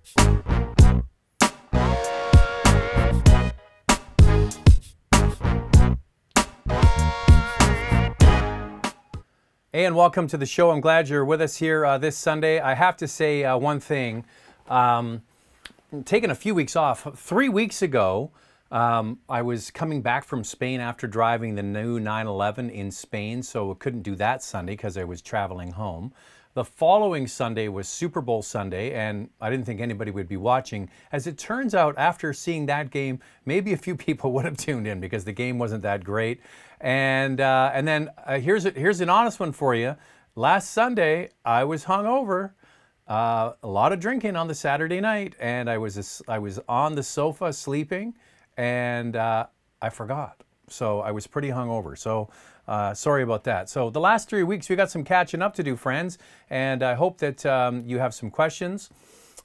Hey, and welcome to the show. I'm glad you're with us here this Sunday. I have to say one thing. Taking a few weeks off. 3 weeks ago, I was coming back from Spain after driving the new 911 in Spain, so I couldn't do that Sunday because I was traveling home. The following Sunday was Super Bowl Sunday, and I didn't think anybody would be watching. As it turns out, after seeing that game, maybe a few people would have tuned in because the game wasn't that great. And then here's an honest one for you. Last Sunday, I was hungover. A lot of drinking on the Saturday night, and I was on the sofa sleeping, and I forgot. So I was pretty hungover. So sorry about that. So the last 3 weeks, we got some catching up to do, friends, and I hope that you have some questions.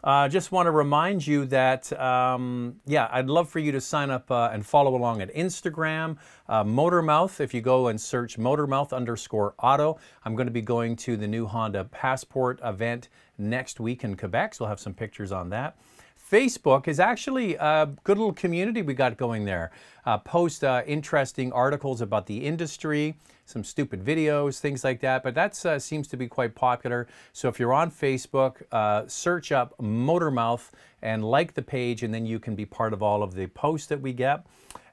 Just want to remind you that, yeah, I'd love for you to sign up and follow along at Instagram, Motormouth. If you go and search Motormouth_auto, I'm going to be going to the new Honda Passport event next week in Quebec, so we'll have some pictures on that. Facebook is actually a good little community we got going there. Post interesting articles about the industry, some stupid videos, things like that, but that seems to be quite popular. So if you're on Facebook, search up Motormouth and like the page, and then you can be part of all of the posts that we get.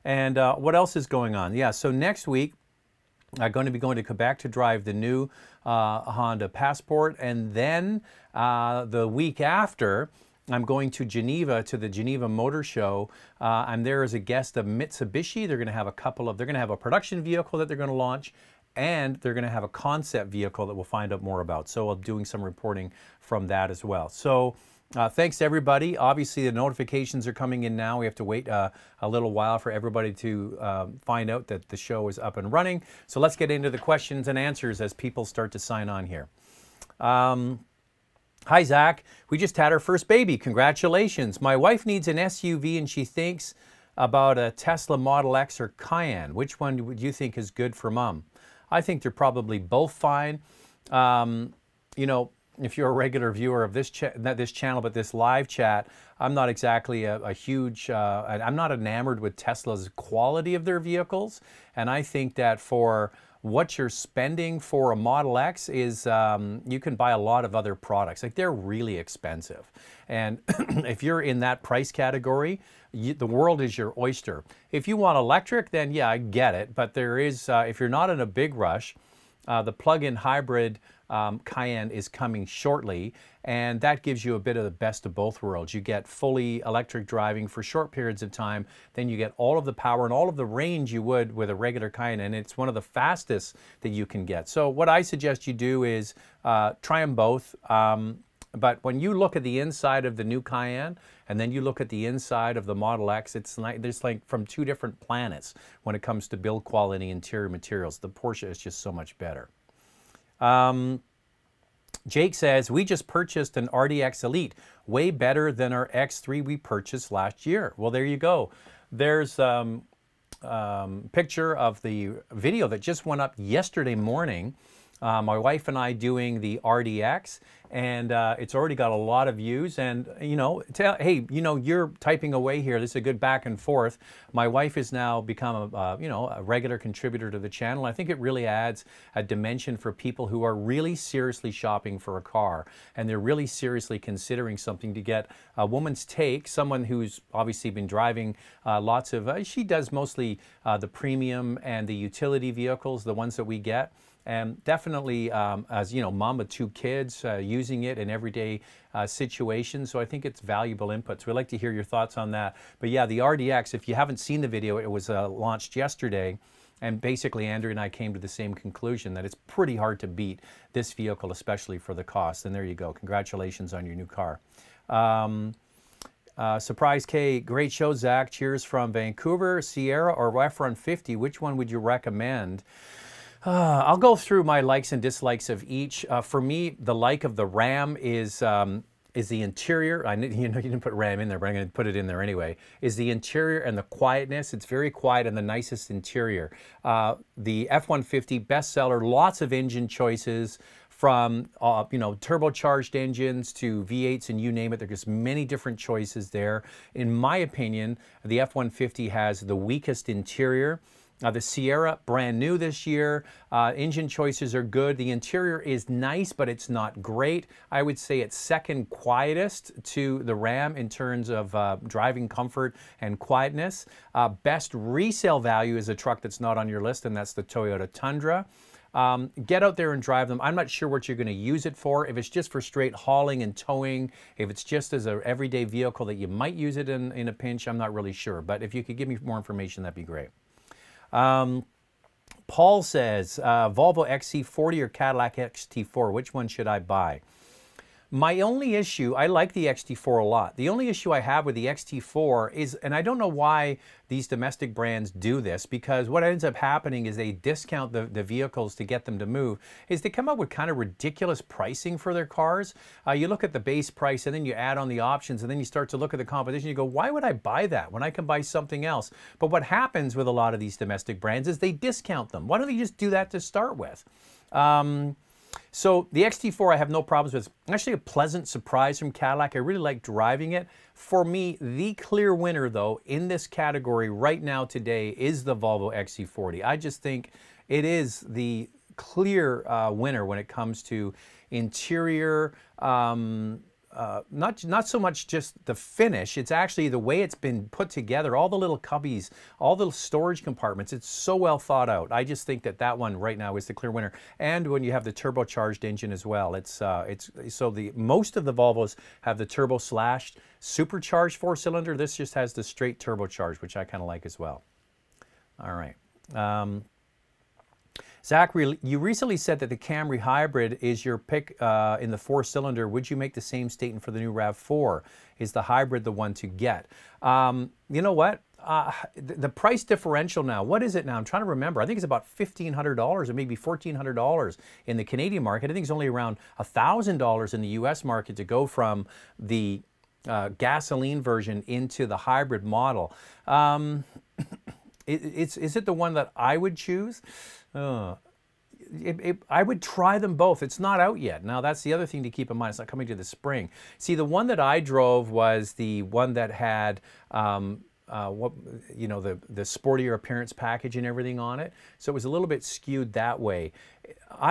And what else is going on? Yeah, so next week, I'm going to be going to Quebec to drive the new Honda Passport, and then the week after, I'm going to Geneva, to the Geneva Motor Show. I'm there as a guest of Mitsubishi. They're going to have they're going to have a production vehicle that they're going to launch, and they're going to have a concept vehicle that we'll find out more about. So I'm doing some reporting from that as well. So thanks to everybody. Obviously, the notifications are coming in now. We have to wait a little while for everybody to find out that the show is up and running. So let's get into the questions and answers as people start to sign on here. Hi, Zach. We just had our first baby. Congratulations. My wife needs an SUV and she thinks about a Tesla Model X or Cayenne. Which one would you think is good for mom? I think they're probably both fine. You know, if you're a regular viewer of this channel, but this live chat, I'm not exactly a huge, I'm not enamored with Tesla's quality of their vehicles. And I think that for what you're spending for a Model X is you can buy a lot of other products. Like, they're really expensive. And if you're in that price category, the world is your oyster. If you want electric, then yeah, I get it. But there is, if you're not in a big rush, the plug-in hybrid Cayenne is coming shortly, and that gives you a bit of the best of both worlds. You get fully electric driving for short periods of time, then you get all of the power and all of the range you would with a regular Cayenne, and it's one of the fastest that you can get. So what I suggest you do is try them both. But when you look at the inside of the new Cayenne and then you look at the inside of the Model X, it's like there's like from two different planets when it comes to build quality, interior materials. The Porsche is just so much better. Jake says, we just purchased an RDX Elite, way better than our X3 we purchased last year. Well, there you go. There's picture of the video that just went up yesterday morning. My wife and I doing the RDX, and it's already got a lot of views. And you know, hey, you know, you're typing away here. This is a good back and forth. My wife has now become you know, a regular contributor to the channel. I think it really adds a dimension for people who are really seriously shopping for a car, and they're really seriously considering something, to get a woman's take. Someone who's obviously been driving lots of. She does mostly the premium and the utility vehicles, the ones that we get. And definitely, as you know, mom with 2 kids, using it in everyday situations. So I think it's valuable input. So we'd like to hear your thoughts on that. But yeah, the RDX, if you haven't seen the video, it was launched yesterday. And basically, Andrew and I came to the same conclusion that it's pretty hard to beat this vehicle, especially for the cost. And there you go. Congratulations on your new car. Surprise K, great show, Zach. Cheers from Vancouver. Sierra or F-150, which one would you recommend? I'll go through my likes and dislikes of each. For me, the like of the Ram is the interior. You know, you didn't put Ram in there, but I'm going to put it in there anyway. Is the interior and the quietness. It's very quiet and the nicest interior. The F-150 bestseller, lots of engine choices. from you know, turbocharged engines to V8s and you name it. There's just many different choices there. In my opinion, the F-150 has the weakest interior. The Sierra, brand new this year. Engine choices are good. The interior is nice, but it's not great. I would say it's second quietest to the Ram in terms of driving comfort and quietness. Best resale value is a truck that's not on your list, and that's the Toyota Tundra. Get out there and drive them. I'm not sure what you're going to use it for. If it's just for straight hauling and towing, if it's just as an everyday vehicle that you might use it in a pinch, I'm not really sure. But if you could give me more information, that'd be great. Paul says, Volvo XC40 or Cadillac XT4, which one should I buy? My only issue, I like the XT4 a lot. The only issue I have with the XT4 is, and I don't know why these domestic brands do this, because what ends up happening is they discount the vehicles to get them to move, is they come up with kind of ridiculous pricing for their cars. You look at the base price and then you add on the options and then you start to look at the competition. You go, why would I buy that when I can buy something else? But what happens with a lot of these domestic brands is they discount them. Why don't they just do that to start with? So the XT4 I have no problems with. Actually a pleasant surprise from Cadillac. I really like driving it. For me, the clear winner though in this category right now today is the Volvo XC40. I just think it is the clear winner when it comes to interior, not so much just the finish, it's actually the way it's been put together, all the little cubbies, all the storage compartments. It's so well thought out. I just think that that one right now is the clear winner. And when you have the turbocharged engine as well, most of the Volvos have the turbo slashed supercharged four-cylinder. This just has the straight turbocharged, which I kind of like as well. All right. Zach, you recently said that the Camry Hybrid is your pick in the four-cylinder. Would you make the same statement for the new RAV4? Is the Hybrid the one to get? You know what? The price differential now, what is it now? I'm trying to remember. I think it's about $1,500 or maybe $1,400 in the Canadian market. I think it's only around $1,000 in the US market to go from the gasoline version into the hybrid model. Is it the one that I would choose? I would try them both. It's not out yet. Now, that's the other thing to keep in mind. It's not coming to the spring. See, the one that I drove was the one that had the sportier appearance package and everything on it. So it was a little bit skewed that way.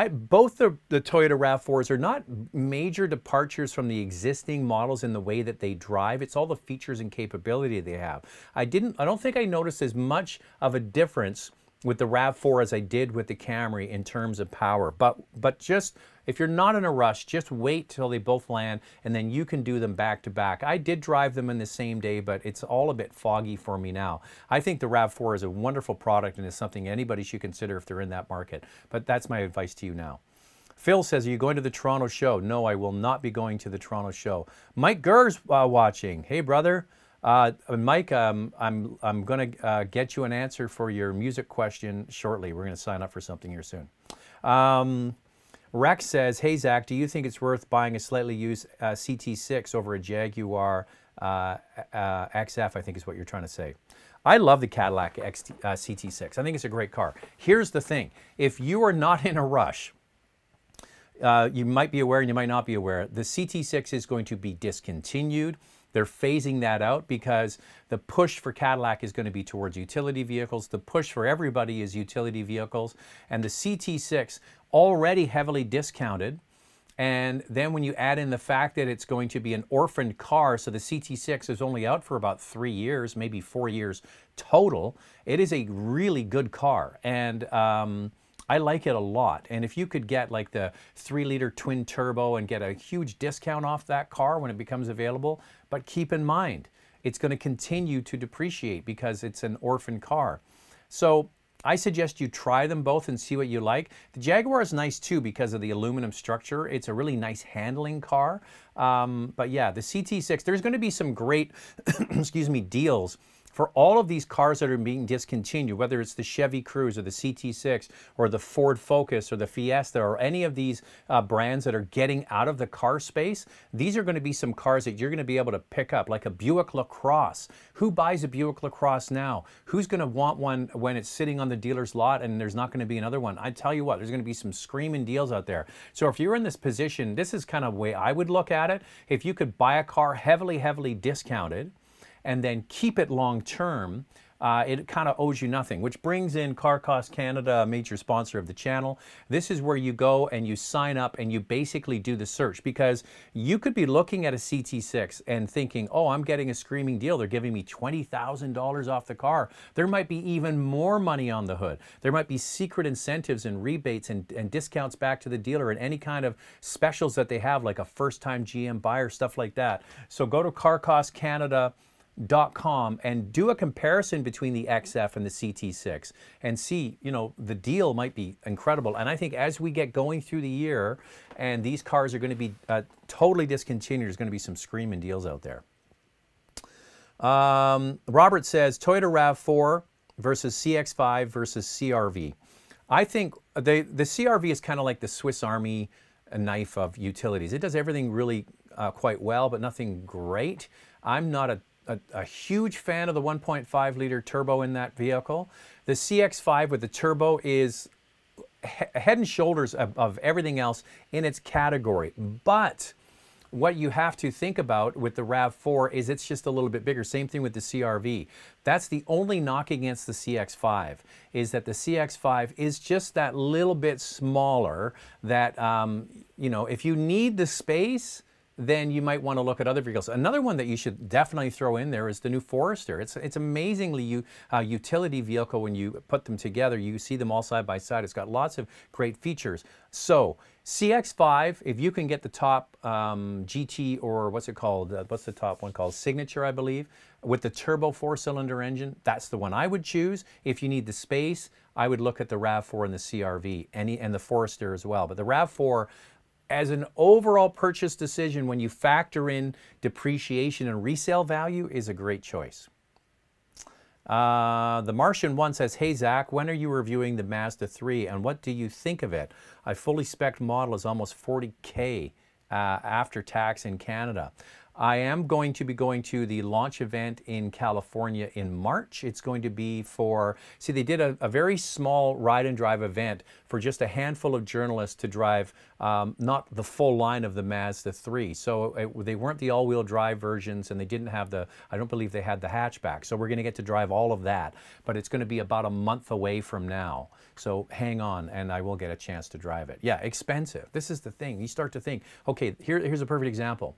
Both the Toyota RAV4s are not major departures from the existing models in the way that they drive. It's all the features and capability they have. I don't think I noticed as much of a difference with the RAV4 as I did with the Camry in terms of power. But just, if you're not in a rush, just wait till they both land and then you can do them back to back. I did drive them in the same day, but it's all a bit foggy for me now. I think the RAV4 is a wonderful product and is something anybody should consider if they're in that market. But that's my advice to you now. Phil says, are you going to the Toronto show? No, I will not be going to the Toronto show. Mike Gurr's watching. Hey, brother. Mike, I'm going to get you an answer for your music question shortly. We're going to sign up for something here soon. Rex says, hey, Zach, do you think it's worth buying a slightly used CT6 over a Jaguar XF, I think is what you're trying to say. I love the Cadillac CT6. I think it's a great car. Here's the thing. If you are not in a rush, you might be aware and you might not be aware, the CT6 is going to be discontinued. They're phasing that out because the push for Cadillac is going to be towards utility vehicles. The push for everybody is utility vehicles. And the CT6, already heavily discounted. And then when you add in the fact that it's going to be an orphaned car, so the CT6 is only out for about 3 years, maybe 4 years total, it is a really good car. And I like it a lot. And if you could get like the 3-liter twin turbo and get a huge discount off that car when it becomes available, but keep in mind, it's going to continue to depreciate because it's an orphan car. So I suggest you try them both and see what you like. The Jaguar is nice too because of the aluminum structure. It's a really nice handling car. But yeah, the CT6, there's going to be some great excuse me, deals For all of these cars that are being discontinued, whether it's the Chevy Cruze or the CT6 or the Ford Focus or the Fiesta or any of these brands that are getting out of the car space, these are going to be some cars that you're going to be able to pick up, like a Buick LaCrosse. Who buys a Buick LaCrosse now? Who's going to want one when it's sitting on the dealer's lot and there's not going to be another one? I tell you what, there's going to be some screaming deals out there. So if you're in this position, this is kind of the way I would look at it. If you could buy a car heavily, heavily discounted and then keep it long term, it kind of owes you nothing, which brings in Car Cost Canada, a major sponsor of the channel. This is where you go and you sign up and you basically do the search, because you could be looking at a CT6 and thinking, oh, I'm getting a screaming deal. They're giving me $20,000 off the car. There might be even more money on the hood. There might be secret incentives and rebates and discounts back to the dealer and any kind of specials that they have, like a first-time GM buyer, stuff like that. So go to carcostcanada.com and do a comparison between the XF and the CT6 and see, you know, the deal might be incredible. And I think as we get going through the year and these cars are going to be totally discontinued, there's going to be some screaming deals out there. Robert says Toyota RAV4 versus CX5 versus CRV. I think the CRV is kind of like the Swiss Army knife of utilities. It does everything really quite well, but nothing great. I'm not a huge fan of the 1.5 liter turbo in that vehicle. The CX5 with the turbo is head and shoulders of everything else in its category. But what you have to think about with the RAV4 is it's just a little bit bigger. Same thing with the CRV. That's the only knock against the CX5, is that the CX5 is just that little bit smaller that, you know, if you need the space, then you might want to look at other vehicles. Another one that you should definitely throw in there is the new Forester. It's amazingly utility vehicle when you put them together. You see them all side by side. It's got lots of great features. So CX5, if you can get the top GT, or what's it called? What's the top one called? Signature, I believe, with the turbo 4-cylinder engine. That's the one I would choose. If you need the space, I would look at the RAV4 and the CRV, and the Forester as well. But the RAV4, as an overall purchase decision, when you factor in depreciation and resale value, is a great choice. The Martian one says, hey Zach, when are you reviewing the Mazda 3 and what do you think of it? A fully spec model is almost $40K after tax in Canada. I am going to be going to the launch event in California in March. It's going to be for, see, they did a very small ride and drive event for just a handful of journalists to drive, not the full line of the Mazda 3. So they weren't the all-wheel drive versions, and they didn't have the, I don't believe they had the hatchback. So we're going to get to drive all of that, but it's going to be about a month away from now. So hang on, and I will get a chance to drive it. Yeah, expensive. This is the thing. You start to think, okay, here's a perfect example.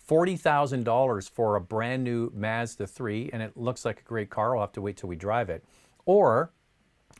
$40,000 for a brand new Mazda 3, and it looks like a great car. I'll have to wait till we drive it. Or,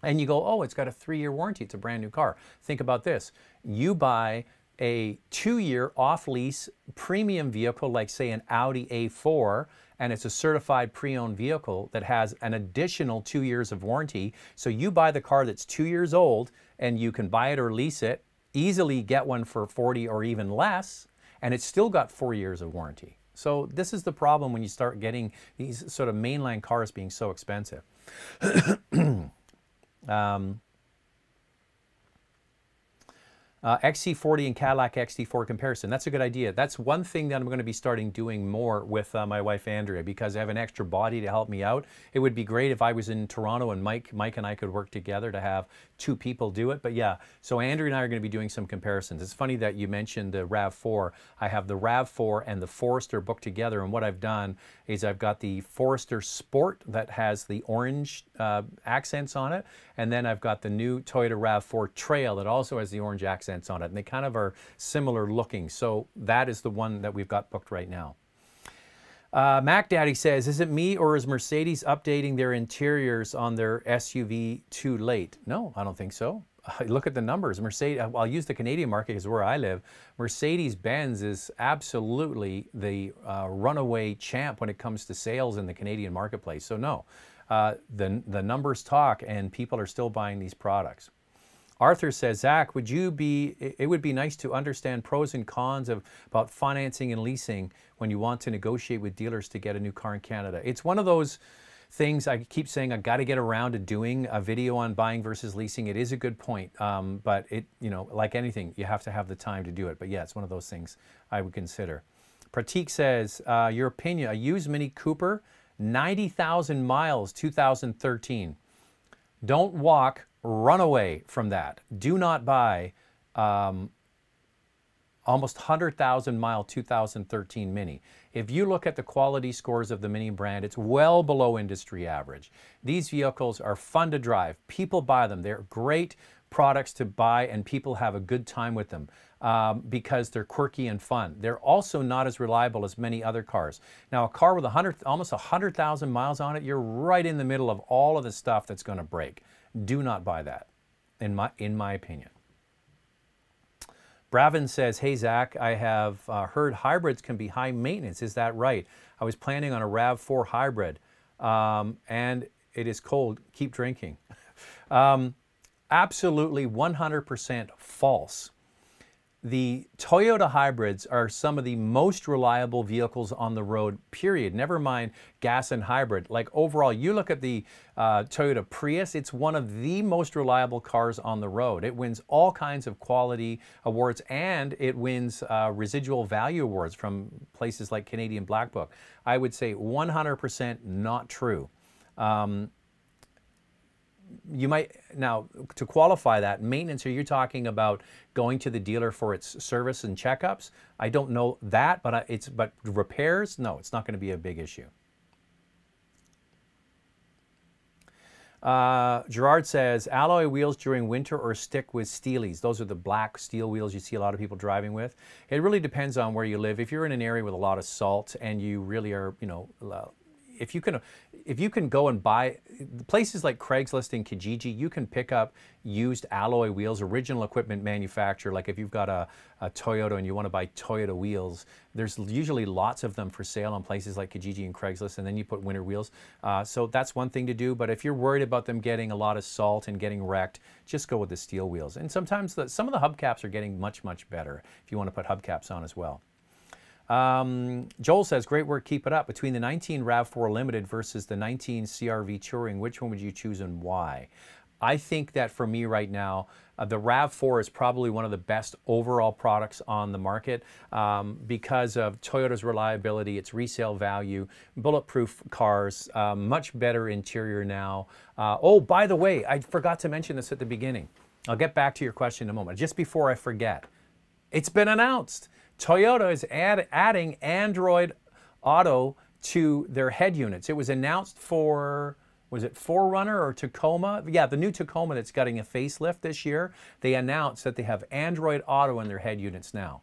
and you go, oh, it's got a 3-year warranty. It's a brand new car. Think about this. You buy a 2-year off-lease premium vehicle, like say an Audi A4, and it's a certified pre-owned vehicle that has an additional 2 years of warranty. So you buy the car that's 2 years old, and you can buy it or lease it, easily get one for 40 or even less, and it's still got 4 years of warranty. So this is the problem when you start getting these sort of mainline cars being so expensive. XC40 and Cadillac XT4 comparison. That's a good idea. That's one thing that I'm going to be starting doing more with my wife Andrea, because I have an extra body to help me out. It would be great if I was in Toronto and Mike and I could work together to have 2 people do it. But yeah, so Andrea and I are going to be doing some comparisons. It's funny that you mentioned the RAV4. I have the RAV4 and the Forester booked together, and what I've done is I've got the Forester Sport that has the orange accents on it, and then I've got the new Toyota RAV4 Trail that also has the orange accents on it, and they kind of are similar looking. So that is the one that we've got booked right now. Mac Daddy says, is it me or is Mercedes updating their interiors on their SUV too late? No, I don't think so. Look at the numbers. Mercedes, I'll use the Canadian market because where I live. Mercedes-Benz is absolutely the runaway champ when it comes to sales in the Canadian marketplace. So no, the numbers talk, and people are still buying these products. Arthur says, Zach, it would be nice to understand pros and cons about financing and leasing when you want to negotiate with dealers to get a new car in Canada. It's one of those, things I keep saying I got to get around to doing a video on buying versus leasing. It is a good point, but it, you know, like anything, you have to have the time to do it. But yeah, it's one of those things I would consider. Pratik says, your opinion, a used Mini Cooper, 90,000 miles, 2013. Don't walk, run away from that. Do not buy almost 100,000 mile 2013 Mini. If you look at the quality scores of the Mini brand, it's well below industry average. These vehicles are fun to drive. People buy them. They're great products to buy, and people have a good time with them because they're quirky and fun. They're also not as reliable as many other cars. Now, a car with almost 100,000 miles on it, you're right in the middle of all of the stuff that's going to break. Do not buy that, in my opinion. Bravin says, hey, Zach, I have heard hybrids can be high maintenance. Is that right? I was planning on a RAV4 hybrid, and it is cold. Keep drinking. Absolutely 100% false. The Toyota hybrids are some of the most reliable vehicles on the road, period. Never mind gas and hybrid. Like overall, you look at the Toyota Prius, it's one of the most reliable cars on the road. It wins all kinds of quality awards, and it wins residual value awards from places like Canadian Black Book. I would say 100% not true. You might, now to qualify that, maintenance, are you talking about going to the dealer for its service and checkups? I don't know that, but but repairs, no, it's not going to be a big issue. Gerard says, alloy wheels during winter or stick with steelies? Those are the black steel wheels you see a lot of people driving with. It really depends on where you live. If you're in an area with a lot of salt and you really are, you know, if you can go and buy places like Craigslist and Kijiji, you can pick up used alloy wheels, original equipment manufacturer. Like if you've got a Toyota and you want to buy Toyota wheels, there's usually lots of them for sale on places like Kijiji and Craigslist, and then you put winter wheels. So that's one thing to do, but if you're worried about them getting a lot of salt and getting wrecked, just go with the steel wheels. And sometimes some of the hubcaps are getting much, much better if you want to put hubcaps on as well. Joel says, great work, keep it up. Between the 19 RAV4 Limited versus the 19 CRV Touring, which one would you choose and why? I think that for me right now, the RAV4 is probably one of the best overall products on the market because of Toyota's reliability, its resale value, bulletproof cars, much better interior now. Oh, by the way, I forgot to mention this at the beginning. I'll get back to your question in a moment. Just before I forget, it's been announced. Toyota is adding Android Auto to their head units. It was announced for, was it 4Runner or Tacoma? Yeah, the new Tacoma that's getting a facelift this year. They announced that they have Android Auto in their head units now.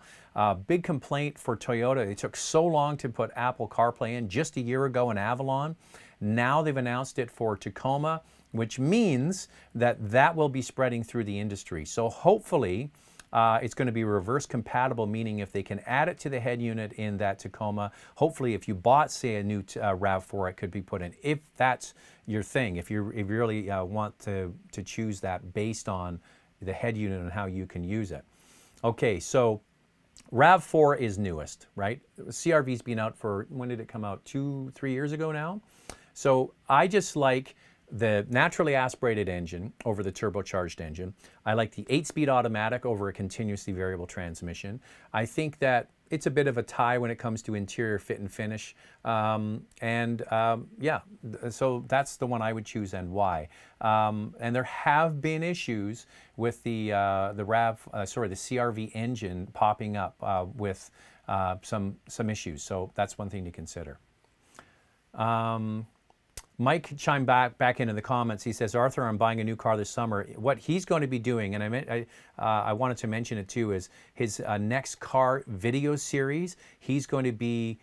Big complaint for Toyota. It took so long to put Apple CarPlay in, just a year ago in Avalon. Now they've announced it for Tacoma, which means that that will be spreading through the industry. So hopefully, it's going to be reverse compatible, meaning if they can add it to the head unit in that Tacoma, hopefully if you bought, say, a new RAV4, it could be put in. If that's your thing, if you really want to choose that based on the head unit and how you can use it. Okay, so RAV4 is newest, right? CRV's been out for, when did it come out? 2-3 years ago now? So I just like the naturally aspirated engine over the turbocharged engine. I like the 8-speed automatic over a continuously variable transmission. I think that it's a bit of a tie when it comes to interior fit and finish. Yeah, so that's the one I would choose and why. And there have been issues with the CRV engine popping up with some issues. So that's one thing to consider. Mike chimed back into the comments. He says, Arthur, I'm buying a new car this summer. What he's going to be doing, and I wanted to mention it too, is his next car video series. He's going to be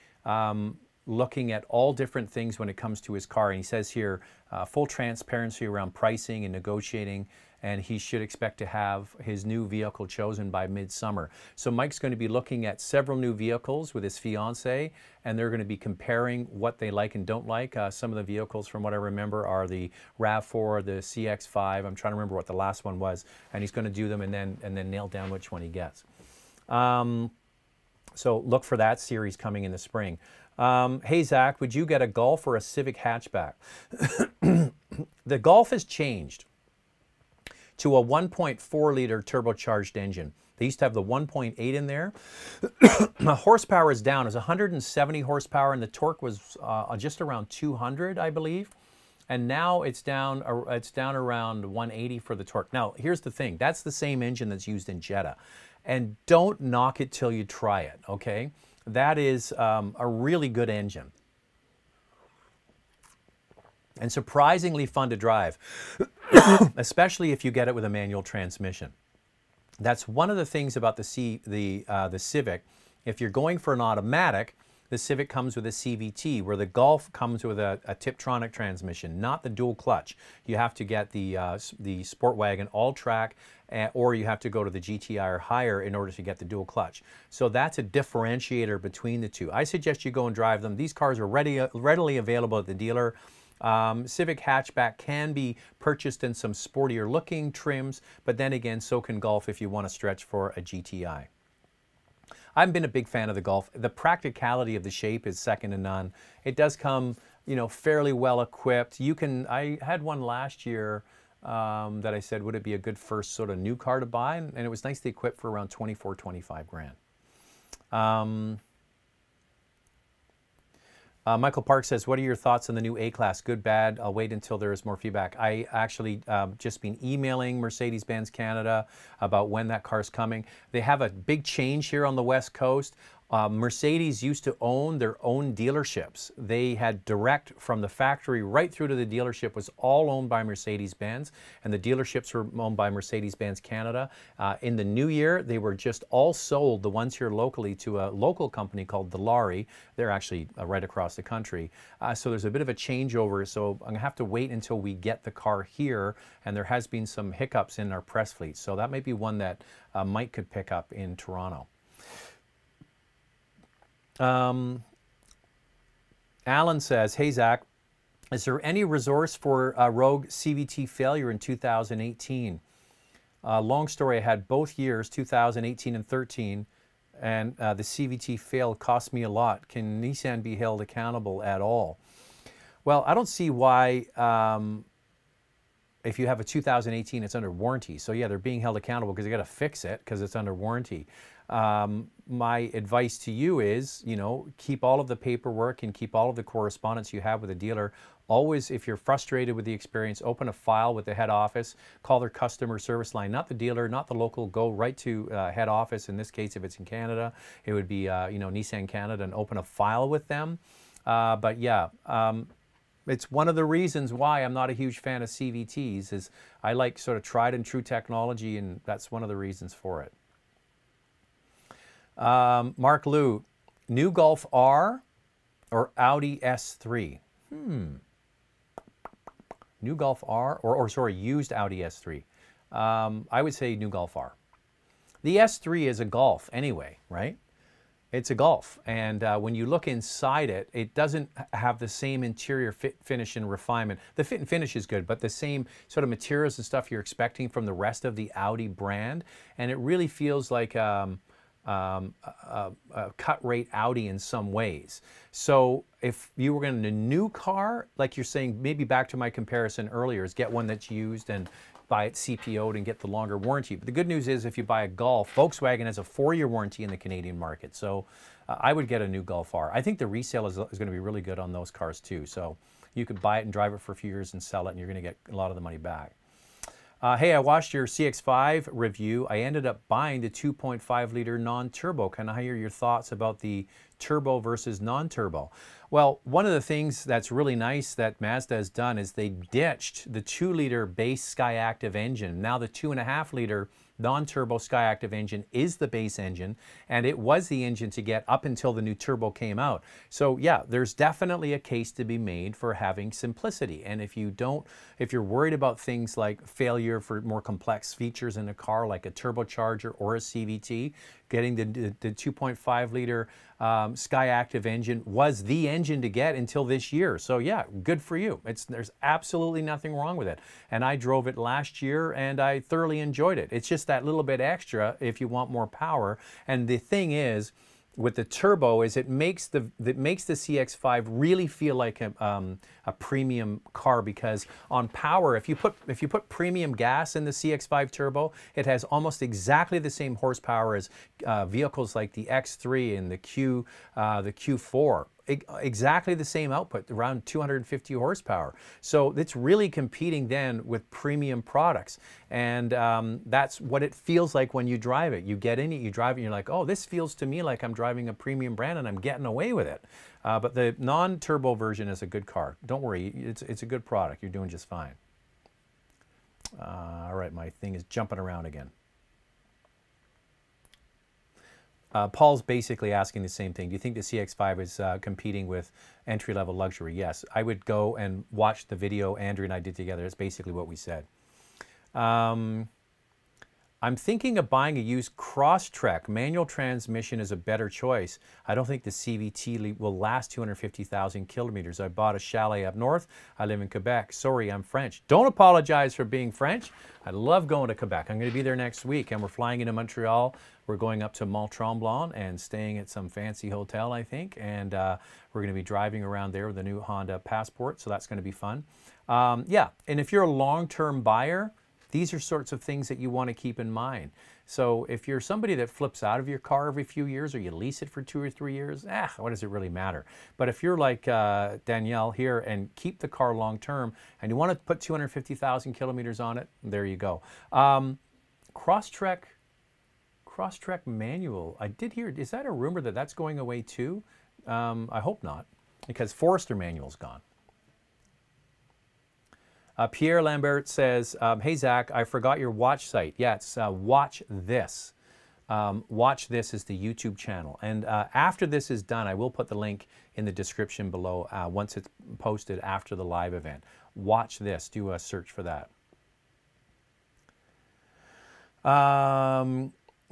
looking at all different things when it comes to his car. And he says here, full transparency around pricing and negotiating, and he should expect to have his new vehicle chosen by midsummer. So Mike's going to be looking at several new vehicles with his fiance, and they're going to be comparing what they like and don't like. Some of the vehicles, from what I remember, are the RAV4, the CX-5. I'm trying to remember what the last one was, and he's going to do them and then nail down which one he gets. So look for that series coming in the spring. Hey, Zach, would you get a Golf or a Civic hatchback? The Golf has changed to a 1.4 liter turbocharged engine. They used to have the 1.8 in there. The horsepower is down. It's 170 horsepower, and the torque was just around 200, I believe. And now it's down around 180 for the torque. Now, here's the thing. That's the same engine that's used in Jetta. And don't knock it till you try it, okay? That is a really good engine. And surprisingly fun to drive, especially if you get it with a manual transmission. That's one of the things about the Civic. If you're going for an automatic, the Civic comes with a CVT, where the Golf comes with a Tiptronic transmission, not the dual clutch. You have to get the Sportwagon all-track, or you have to go to the GTI or higher in order to get the dual clutch. So that's a differentiator between the two. I suggest you go and drive them. These cars are readily available at the dealer. Civic hatchback can be purchased in some sportier looking trims, but then again, so can Golf if you want to stretch for a GTI. I've been a big fan of the Golf. The practicality of the shape is second to none. It does come, you know, fairly well equipped. I had one last year that I said, would it be a good first sort of new car to buy? And it was nicely equipped for around 24, 25 grand. Michael Park says, what are your thoughts on the new A-Class? Good, bad? I'll wait until there is more feedback. I actually just been emailing Mercedes-Benz Canada about when that car's coming. They have a big change here on the West Coast. Mercedes used to own their own dealerships. They had direct from the factory right through to the dealership was all owned by Mercedes-Benz, and the dealerships were owned by Mercedes-Benz Canada. In the new year, they were just all sold, the ones here locally, to a local company called Dilawri. They're actually right across the country. So there's a bit of a changeover, so I'm gonna have to wait until we get the car here, and there has been some hiccups in our press fleet. So that might be one that Mike could pick up in Toronto. Alan says, hey Zach, is there any resource for Rogue Cvt Failure in 2018? Long story, I had both years, 2018 and 13, and the Cvt fail cost me a lot. Can Nissan be held accountable at all? Well, I don't see why, if you have a 2018, it's under warranty. So yeah, they're being held accountable because they got to fix it because it's under warranty. My advice to you is, you know, keep all of the paperwork and keep all of the correspondence you have with the dealer. Always, if you're frustrated with the experience, open a file with the head office, call their customer service line, not the dealer, not the local, go right to head office. In this case, if it's in Canada, it would be, you know, Nissan Canada, and open a file with them. But yeah, it's one of the reasons why I'm not a huge fan of CVTs is I like sort of tried and true technology, and that's one of the reasons for it. Mark Liu, new Golf R or Audi S3? New Golf R, or sorry, used Audi S3. I would say new Golf R. The S3 is a Golf anyway, right? It's a Golf, and when you look inside it, it doesn't have the same interior fit, finish, and refinement. The fit and finish is good, but the same sort of materials and stuff you're expecting from the rest of the Audi brand, and it really feels like a cut-rate Audi in some ways. So if you were getting a new car, like you're saying, maybe back to my comparison earlier, is get one that's used and buy it CPO'd and get the longer warranty. But the good news is if you buy a Golf, Volkswagen has a 4-year warranty in the Canadian market. So I would get a new Golf R. I think the resale is going to be really good on those cars too. So you could buy it and drive it for a few years and sell it, and you're going to get a lot of the money back. Hey, I watched your CX-5 review. I ended up buying the 2.5 liter non-turbo. Can I hear your thoughts about the turbo versus non-turbo? Well, one of the things that's really nice that Mazda has done is they ditched the 2 liter base Skyactiv engine. Now the 2.5 liter non-turbo Skyactiv engine is the base engine, and it was the engine to get up until the new turbo came out. So yeah, there's definitely a case to be made for having simplicity. And if you're worried about things like failure for more complex features in a car like a turbocharger or a CVT, getting the 2.5 liter Skyactiv engine was the engine to get until this year. So yeah, good for you. There's absolutely nothing wrong with it. And I drove it last year and I thoroughly enjoyed it. It's just that little bit extra if you want more power. And the thing is, with the turbo is it makes the CX-5 really feel like a premium car, because on power, if you put premium gas in the CX-5 turbo, it has almost exactly the same horsepower as vehicles like the X3 and the Q4. Exactly the same output, around 250 horsepower. So it's really competing then with premium products. And that's what it feels like when you drive it. You get in it, you drive it, and you're like, oh, this feels to me like I'm driving a premium brand and I'm getting away with it. But the non-turbo version is a good car. Don't worry, it's a good product. You're doing just fine. All right, my thing is jumping around again. Paul's basically asking the same thing. Do you think the CX-5 is competing with entry-level luxury? Yes. I would go and watch the video Andrew and I did together. It's basically what we said. I'm thinking of buying a used Crosstrek. Manual transmission is a better choice. I don't think the CVT will last 250,000 kilometers. I bought a chalet up north. I live in Quebec. Sorry, I'm French. Don't apologize for being French. I love going to Quebec. I'm going to be there next week, and we're flying into Montreal. We're going up to Mont Tremblant and staying at some fancy hotel, I think, and we're going to be driving around there with a new Honda Passport, so that's going to be fun. Yeah, and if you're a long-term buyer, these are sorts of things that you want to keep in mind. So if you're somebody that flips out of your car every few years, or you lease it for 2 or 3 years, what does it really matter? But if you're like Danielle here and keep the car long term, and you want to put 250,000 kilometers on it, there you go. Crosstrek manual. I did hear, is that a rumor that that's going away too? I hope not, because Forester manual's gone. Pierre Lambert says, hey, Zach, I forgot your watch site. Yeah, it's Watch This. Watch This is the YouTube channel. And after this is done, I will put the link in the description below once it's posted after the live event. Watch This. Do a search for that.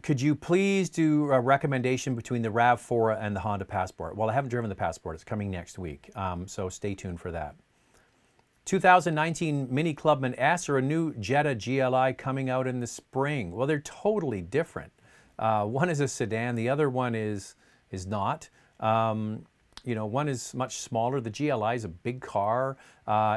Could you please do a recommendation between the RAV4 and the Honda Passport? Well, I haven't driven the Passport. It's coming next week, so stay tuned for that. 2019 Mini Clubman S or a new Jetta GLI coming out in the spring? Well, they're totally different. One is a sedan, the other one is not. You know, one is much smaller. The GLI is a big car.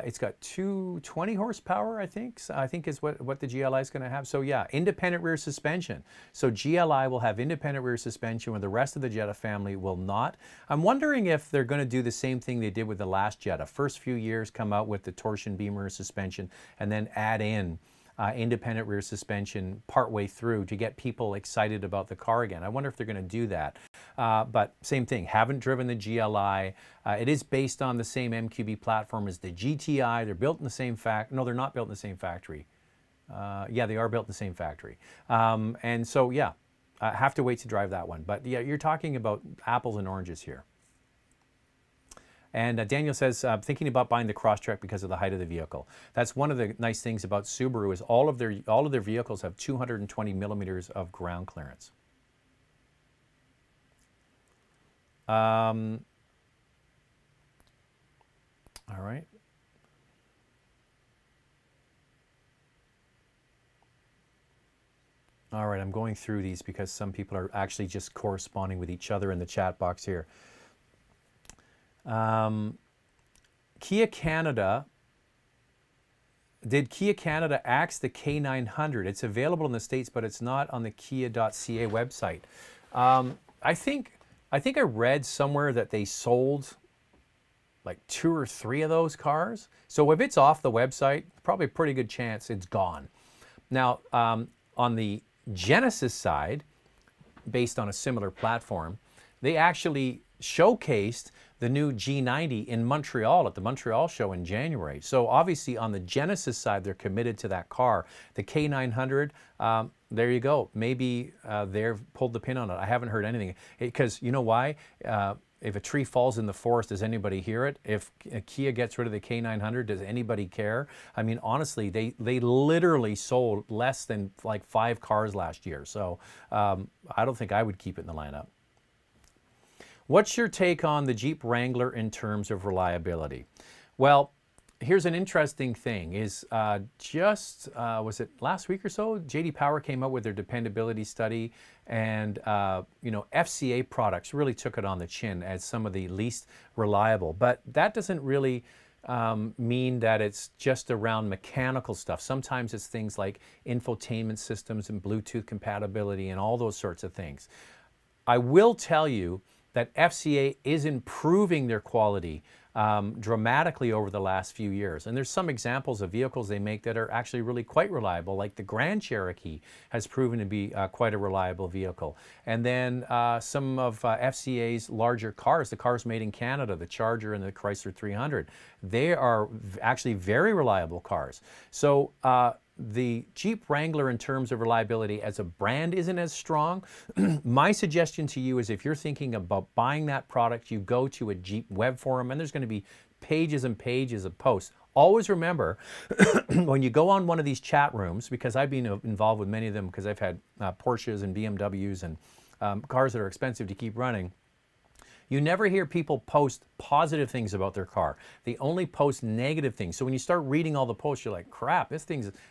It's got 220 horsepower, I think. I think is what the GLI is going to have. So yeah, independent rear suspension. So GLI will have independent rear suspension, where the rest of the Jetta family will not. I'm wondering if they're going to do the same thing they did with the last Jetta. First few years come out with the torsion beam rear suspension, and then add in independent rear suspension partway through to get people excited about the car again. I wonder if they're going to do that. But same thing, haven't driven the GLI. It is based on the same MQB platform as the GTI. They're built in the same factory. No, they're not built in the same factory. Yeah, they are built in the same factory. And so, yeah, I have to wait to drive that one. But yeah, you're talking about apples and oranges here. And Daniel says, thinking about buying the Crosstrek because of the height of the vehicle. That's one of the nice things about Subaru, is all of their vehicles have 220 millimeters of ground clearance. All right. All right, I'm going through these because some people are actually just corresponding with each other in the chat box here. Kia Canada, did Kia Canada axe the K900? It's available in the States, but it's not on the kia.ca website. I think I read somewhere that they sold like 2 or 3 of those cars. So if it's off the website, probably a pretty good chance it's gone. Now, on the Genesis side, based on a similar platform, they actually showcased the new G90 in Montreal at the Montreal show in January. So obviously on the Genesis side, they're committed to that car. The K900, there you go. Maybe they've pulled the pin on it. I haven't heard anything. Because you know why? If a tree falls in the forest, does anybody hear it? If Kia gets rid of the K900, does anybody care? I mean, honestly, they literally sold less than like 5 cars last year. So I don't think I would keep it in the lineup. What's your take on the Jeep Wrangler in terms of reliability? Well, here's an interesting thing is was it last week or so, J.D. Power came out with their dependability study, and FCA products really took it on the chin as some of the least reliable. But that doesn't really mean that it's just around mechanical stuff. Sometimes it's things like infotainment systems and Bluetooth compatibility and all those sorts of things. I will tell you that FCA is improving their quality dramatically over the last few years. And there's some examples of vehicles they make that are actually really quite reliable, like the Grand Cherokee has proven to be quite a reliable vehicle. And then some of FCA's larger cars, the cars made in Canada, the Charger and the Chrysler 300, they are actually very reliable cars. So the Jeep Wrangler in terms of reliability as a brand isn't as strong. My suggestion to you is if you're thinking about buying that product, you go to a Jeep web forum, and there's going to be pages and pages of posts. Always remember, when you go on one of these chat rooms, because I've been involved with many of them because I've had Porsches and BMWs and cars that are expensive to keep running, you never hear people post positive things about their car. They only post negative things. So when you start reading all the posts, you're like, crap, this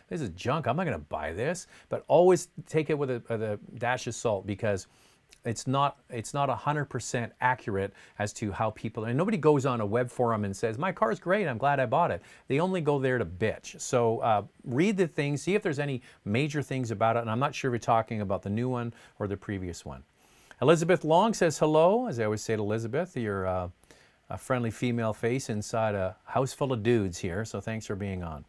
is junk. I'm not going to buy this. But always take it with a dash of salt, because it's not 100% accurate as to how people, and nobody goes on a web forum and says, my car's great, I'm glad I bought it. They only go there to bitch. So read the things, see if there's any major things about it. And I'm not sure if you're talking about the new one or the previous one. Elizabeth Long says hello. As I always say to Elizabeth, you're a friendly female face inside a house full of dudes here, so thanks for being on.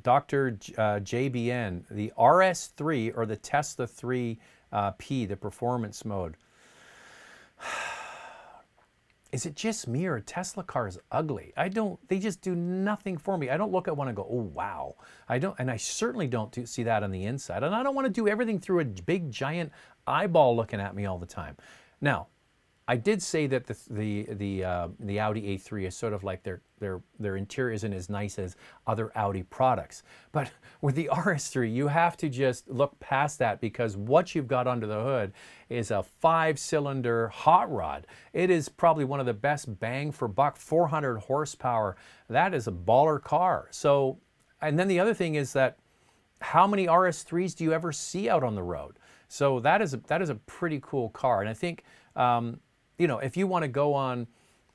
Dr. JBN, the RS3 or the Tesla 3P, the performance mode. Is it just me, or a Tesla car is ugly? They just do nothing for me. I don't look at one and go, oh, wow. And I certainly don't see that on the inside. And I don't want to do everything through a big, giant eyeball looking at me all the time. Now, I did say that the Audi A3 is sort of like their interior isn't as nice as other Audi products. But with the RS3, you have to just look past that, because what you've got under the hood is a 5-cylinder hot rod. It is probably one of the best bang for buck, 400 horsepower. That is a baller car. So, and then the other thing is that how many RS3s do you ever see out on the road? So that is a pretty cool car. And I think, if you want to go on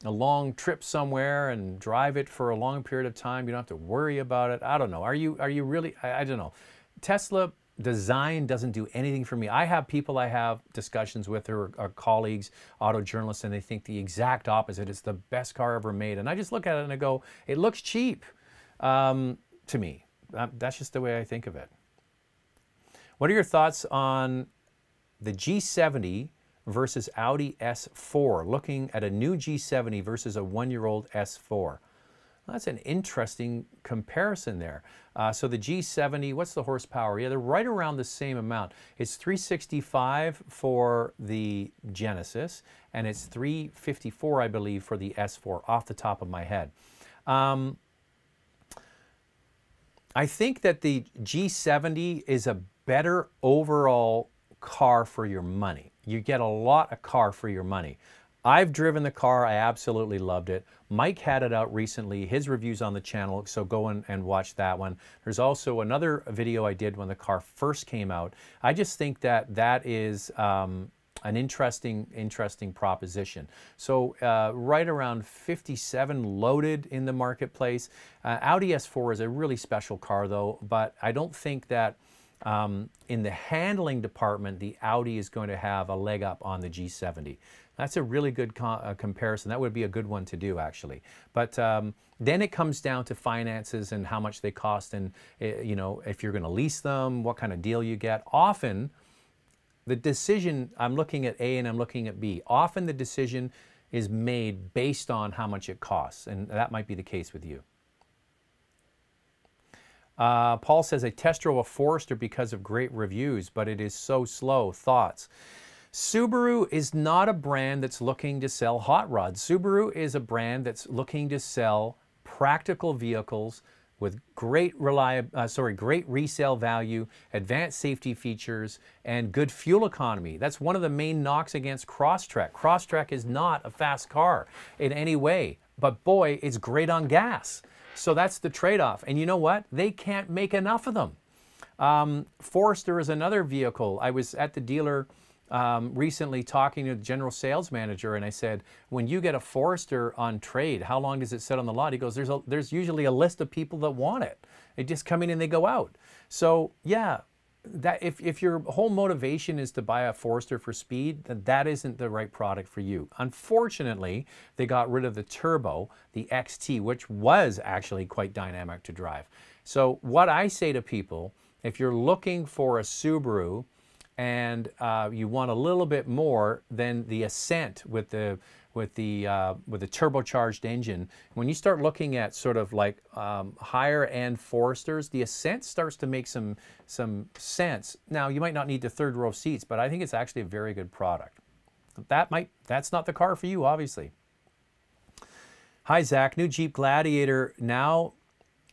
a long trip somewhere and drive it for a long period of time, you don't have to worry about it. I don't know. Are you really? I don't know. Tesla design doesn't do anything for me. I have people I have discussions with who are colleagues, auto journalists, and they think the exact opposite. It's the best car ever made. And I just look at it and I go, it looks cheap to me. That's just the way I think of it. What are your thoughts on the G70 versus Audi S4, looking at a new G70 versus a one-year-old S4? Well, that's an interesting comparison there. So the G70, what's the horsepower? Yeah, they're right around the same amount. It's 365 for the Genesis, and it's 354, I believe, for the S4, off the top of my head. I think that the G70 is a better overall car for your money. You get a lot of car for your money. I've driven the car. I absolutely loved it. Mike had it out recently. His review's on the channel, so go and watch that one. There's also another video I did when the car first came out. I just think that that is an interesting proposition. So right around 57 loaded in the marketplace. Audi S4 is a really special car though, but I don't think that in the handling department, the Audi is going to have a leg up on the G70. That's a really good comparison. That would be a good one to do, actually. But then it comes down to finances and how much they cost, and if you're going to lease them, what kind of deal you get. Often, the decision, I'm looking at A and I'm looking at B. Often the decision is made based on how much it costs, and that might be the case with you. Paul says, I test drove a Forester because of great reviews, but it is so slow. Thoughts? Subaru is not a brand that's looking to sell hot rods. Subaru is a brand that's looking to sell practical vehicles with great resale value, advanced safety features, and good fuel economy. That's one of the main knocks against Crosstrek. Crosstrek is not a fast car in any way, but boy, it's great on gas. So that's the trade-off. And you know what? They can't make enough of them. Forester is another vehicle. I was at the dealer recently talking to the general sales manager, and I said, when you get a Forester on trade, how long does it sit on the lot? He goes, there's usually a list of people that want it. They just come in and they go out. So yeah, that if your whole motivation is to buy a Forester for speed, then that isn't the right product for you. Unfortunately, they got rid of the turbo, the XT, which was actually quite dynamic to drive. So what I say to people, if you're looking for a Subaru and you want a little bit more than the Ascent with the turbocharged engine, when you start looking at sort of like higher end Foresters, the Ascent starts to make some sense. Now, you might not need the third row seats, but I think it's actually a very good product. That's not the car for you, obviously. Hi Zach, new Jeep Gladiator now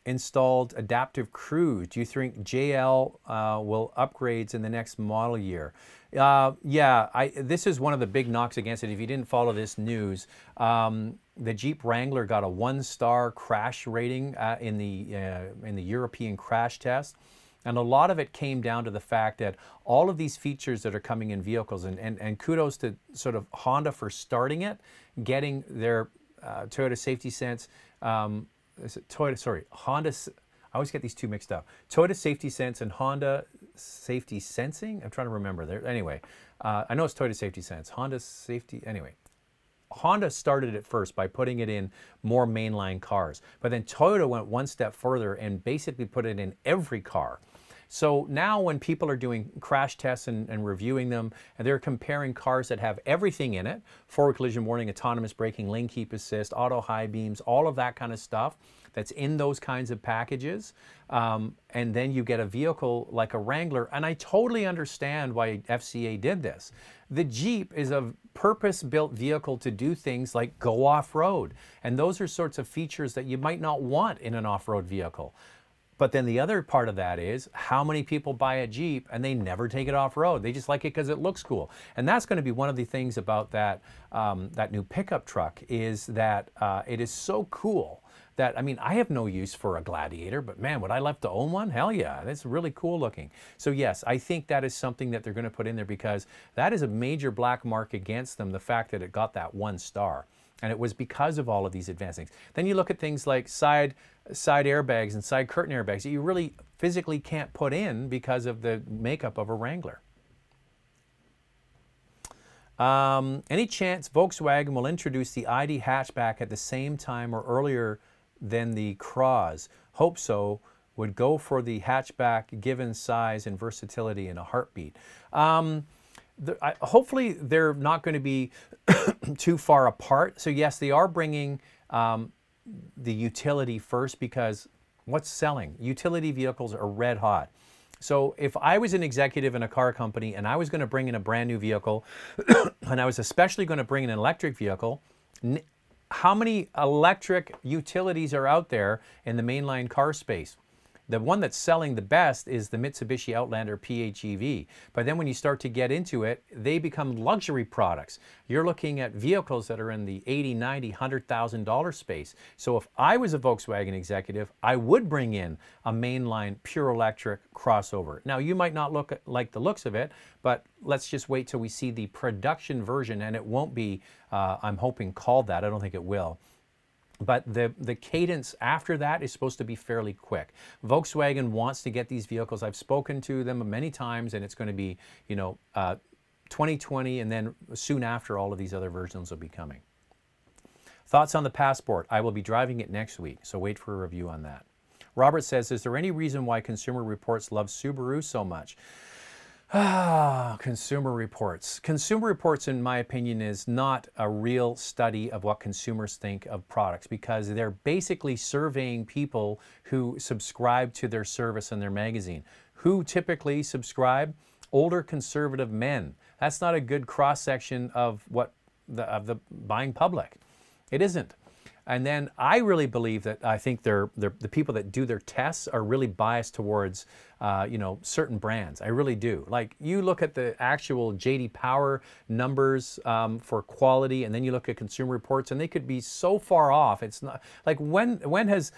installed adaptive cruise. Do you think JL will upgrades in the next model year? Yeah, this is one of the big knocks against it. If you didn't follow this news, the Jeep Wrangler got a 1-star crash rating in the European crash test. And a lot of it came down to the fact that all of these features that are coming in vehicles, and kudos to sort of Honda for starting it, getting their Toyota Safety Sense, Honda, I always get these two mixed up. Toyota Safety Sense and Honda Safety Sensing? I'm trying to remember there. Anyway, I know it's Toyota Safety Sense. Honda Safety, anyway. Honda started it first by putting it in more mainline cars. But then Toyota went one step further and basically put it in every car. So now when people are doing crash tests and reviewing them, and they're comparing cars that have everything in it, forward collision warning, autonomous braking, lane keep assist, auto high beams, all of that kind of stuff that's in those kinds of packages, and then you get a vehicle like a Wrangler, and I totally understand why FCA did this. The Jeep is a purpose-built vehicle to do things like go off-road, and those are sorts of features that you might not want in an off-road vehicle. But then the other part of that is how many people buy a Jeep and they never take it off-road. They just like it because it looks cool. And that's going to be one of the things about that, that new pickup truck is that it is so cool that, I mean, I have no use for a Gladiator, but man, would I love to own one? Hell yeah, that's really cool looking. So yes, I think that is something that they're going to put in there because that is a major black mark against them, the fact that it got that 1 star. And it was because of all of these advanced things. Then you look at things like side airbags and side curtain airbags that you really physically can't put in because of the makeup of a Wrangler. Any chance Volkswagen will introduce the ID hatchback at the same time or earlier than the Cross? Hope so. Would go for the hatchback given size and versatility in a heartbeat. Hopefully they're not going to be too far apart. So yes, they are bringing the utility first because what's selling? Utility vehicles are red hot. So if I was an executive in a car company and I was going to bring in a brand new vehicle and I was especially going to bring in an electric vehicle, how many electric utilities are out there in the mainline car space? The one that's selling the best is the Mitsubishi Outlander PHEV. But then when you start to get into it, they become luxury products. You're looking at vehicles that are in the $80,000, $90,000, $100,000 space. So if I was a Volkswagen executive, I would bring in a mainline pure electric crossover. Now, you might not like the looks of it, but let's just wait till we see the production version, and it won't be, I'm hoping, called that. I don't think it will. But the cadence after that is supposed to be fairly quick. Volkswagen wants to get these vehicles. I've spoken to them many times, and it's going to be, you know, 2020, and then soon after, all of these other versions will be coming. Thoughts on the Passport? I will be driving it next week, so wait for a review on that. Robert says, is there any reason why Consumer Reports loves Subaru so much? Consumer Reports. Consumer Reports, in my opinion, is not a real study of what consumers think of products because they're basically surveying people who subscribe to their service and their magazine. Who typically subscribe? Older conservative men. That's not a good cross-section of what the buying public. It isn't. And then I really believe that I think the people that do their tests are really biased towards you know, certain brands. I really do. Like, you look at the actual JD Power numbers for quality, and then you look at Consumer Reports, and they could be so far off. It's not like when has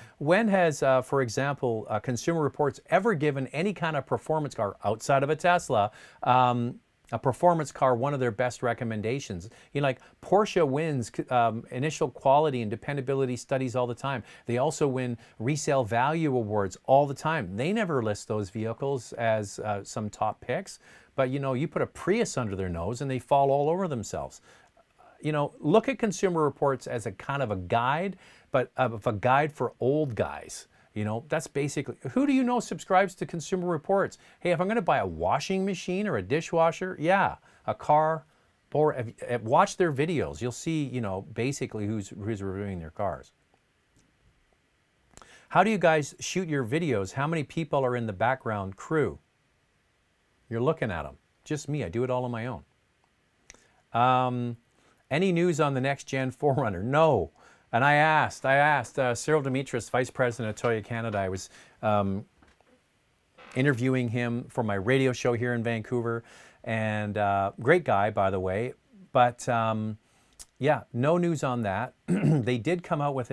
for example, Consumer Reports ever given any kind of performance car outside of a Tesla, a performance car, one of their best recommendations? You know, like Porsche wins initial quality and dependability studies all the time. They also win resale value awards all the time. They never list those vehicles as some top picks, but you know, you put a Prius under their nose and they fall all over themselves. You know, look at Consumer Reports as a kind of a guide, but of a guide for old guys. You know, that's basically, who do you know subscribes to Consumer Reports? Hey, if I'm going to buy a washing machine or a dishwasher, yeah, a car, or watch their videos. You'll see, you know, basically who's reviewing their cars. How do you guys shoot your videos? How many people are in the background crew? You're looking at them. Just me. I do it all on my own. Any news on the next gen 4Runner? No. And I asked Cyril Dimitris, Vice President of Toyota Canada. I was interviewing him for my radio show here in Vancouver, and great guy, by the way. But yeah, no news on that. They did come out with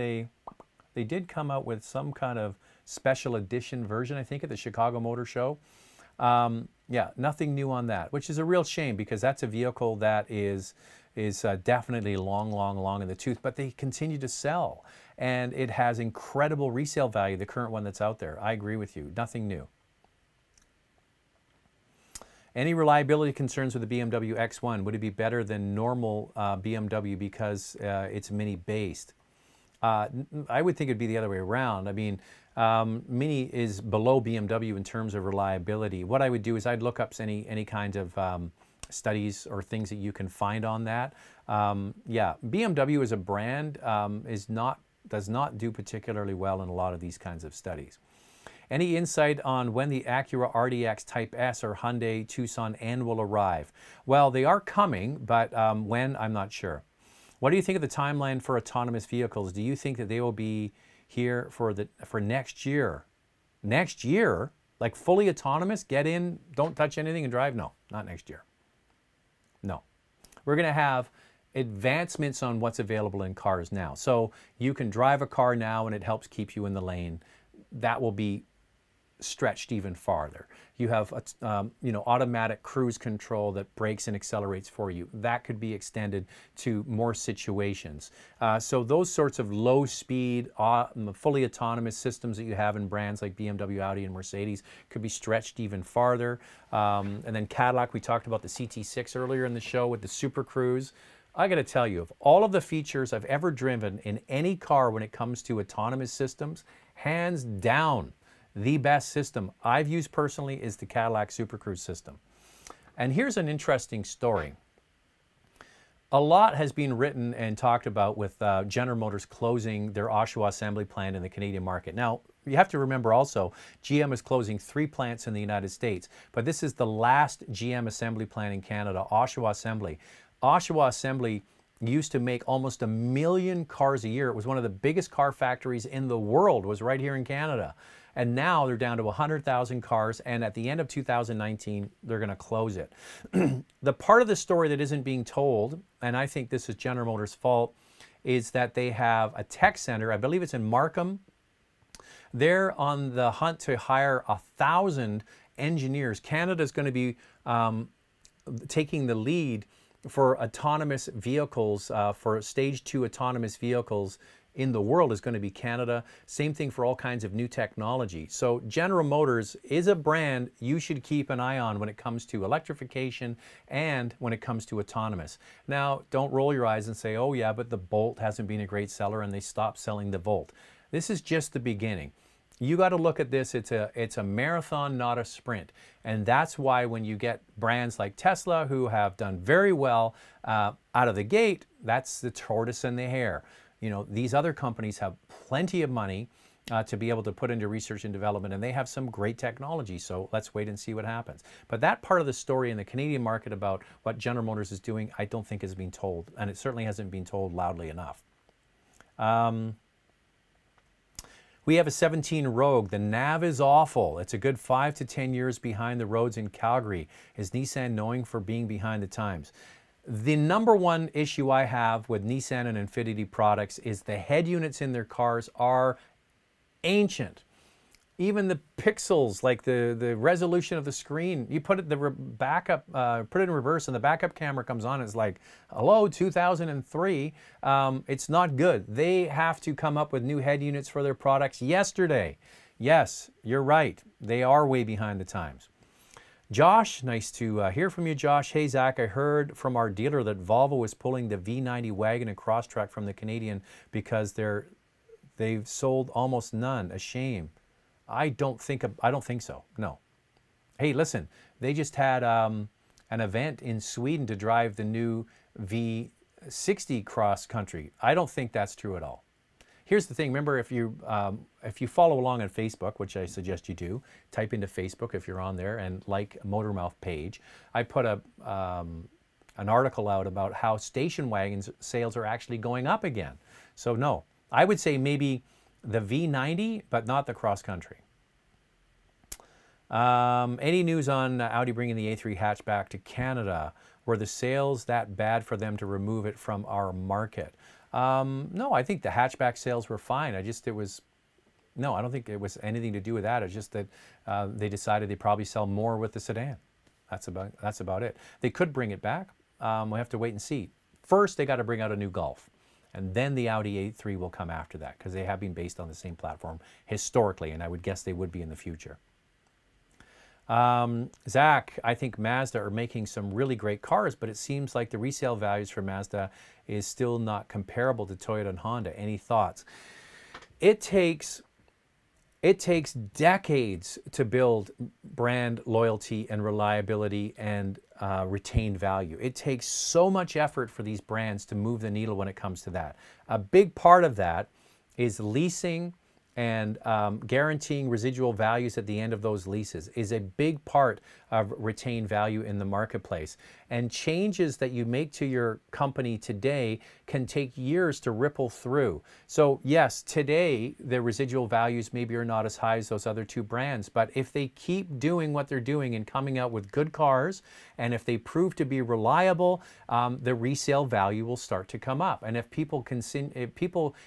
some kind of special edition version, I think, at the Chicago Motor Show. Yeah, nothing new on that, which is a real shame, because that's a vehicle that is definitely long in the tooth, but they continue to sell, and it has incredible resale value, the current one that's out there. I agree with you, nothing new. Any reliability concerns with the BMW X1? Would it be better than normal BMW because it's Mini based? I would think it'd be the other way around. I mean, Mini is below BMW in terms of reliability. What I would do is I'd look up any kind of studies or things that you can find on that. Yeah, BMW as a brand does not do particularly well in a lot of these kinds of studies. Any insight on when the Acura RDX Type S or Hyundai Tucson N will arrive? Well, they are coming, but when, I'm not sure. What do you think of the timeline for autonomous vehicles? Do you think that they will be here for next year? Next year? Like fully autonomous? Get in, don't touch anything and drive? No, not next year. No. We're going to have advancements on what's available in cars now. So you can drive a car now and it helps keep you in the lane. That will be stretched even farther. You have you know, automatic cruise control that brakes and accelerates for you. That could be extended to more situations. So those sorts of low-speed, fully autonomous systems that you have in brands like BMW, Audi, and Mercedes could be stretched even farther. And then Cadillac, we talked about the CT6 earlier in the show with the Super Cruise. I got to tell you, of all of the features I've ever driven in any car when it comes to autonomous systems, hands down, the best system I've used personally is the Cadillac Super Cruise system. And here's an interesting story. A lot has been written and talked about with General Motors closing their Oshawa assembly plant in the Canadian market. Now, you have to remember also, GM is closing 3 plants in the United States, but this is the last GM assembly plant in Canada, Oshawa Assembly. Oshawa Assembly used to make almost 1 million cars a year. It was one of the biggest car factories in the world, was right here in Canada. And now they're down to 100,000 cars, and at the end of 2019, they're going to close it. The part of the story that isn't being told, and I think this is General Motors' fault, is that they have a tech center, I believe it's in Markham. They're on the hunt to hire 1,000 engineers. Canada's going to be taking the lead for autonomous vehicles, for stage 2 autonomous vehicles in the world is going to be Canada. Same thing for all kinds of new technology. So General Motors is a brand you should keep an eye on when it comes to electrification and when it comes to autonomous. Now, don't roll your eyes and say, oh yeah, but the Bolt hasn't been a great seller and they stopped selling the Volt. This is just the beginning. You got to look at this, it's a marathon, not a sprint. And that's why when you get brands like Tesla who have done very well out of the gate, that's the tortoise and the hare. You know, these other companies have plenty of money to be able to put into research and development, and they have some great technology, so let's wait and see what happens. But that part of the story in the Canadian market about what General Motors is doing, I don't think has been told, and it certainly hasn't been told loudly enough. We have a 17 Rogue. The nav is awful. It's a good 5 to 10 years behind the roads in Calgary. Is Nissan known for being behind the times? The number one issue I have with Nissan and Infiniti products is the head units in their cars are ancient. Even the pixels, like the resolution of the screen, you put it put it in reverse, and the backup camera comes on. It's like, hello, 2003. It's not good. They have to come up with new head units for their products yesterday. Yes, you're right. They are way behind the times. Josh, nice to hear from you, Josh. Hey, Zach, I heard from our dealer that Volvo is pulling the V90 wagon and Crosstrek from the Canadian because they've sold almost none. A shame. I don't think so. No. Hey, listen, they just had an event in Sweden to drive the new V60 cross country. I don't think that's true at all. Here's the thing. Remember, if you follow along on Facebook, which I suggest you do, type into Facebook if you're on there and like Motormouth page. I put an article out about how station wagons sales are actually going up again. So no, I would say maybe the V90, but not the cross country. Any news on Audi bringing the A3 hatchback to Canada? Were the sales that bad for them to remove it from our market? No, I think the hatchback sales were fine. No, I don't think it was anything to do with that. It's just that they decided they probably sell more with the sedan. That's about it. They could bring it back. We'll have to wait and see. First, they got to bring out a new Golf. And then the Audi A3 will come after that because they have been based on the same platform historically, and I would guess they would be in the future. Zach, I think Mazda are making some really great cars, but it seems like the resale values for Mazda is still not comparable to Toyota and Honda. Any thoughts? It takes decades to build brand loyalty and reliability and retained value. It takes so much effort for these brands to move the needle when it comes to that. A big part of that is leasing and guaranteeing residual values at the end of those leases is a big part of retained value in the marketplace. And changes that you make to your company today can take years to ripple through. So yes, today the residual values maybe are not as high as those other two brands, but if they keep doing what they're doing and coming out with good cars, and if they prove to be reliable, the resale value will start to come up. And if people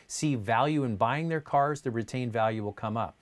see value in buying their cars, the retained value will come up.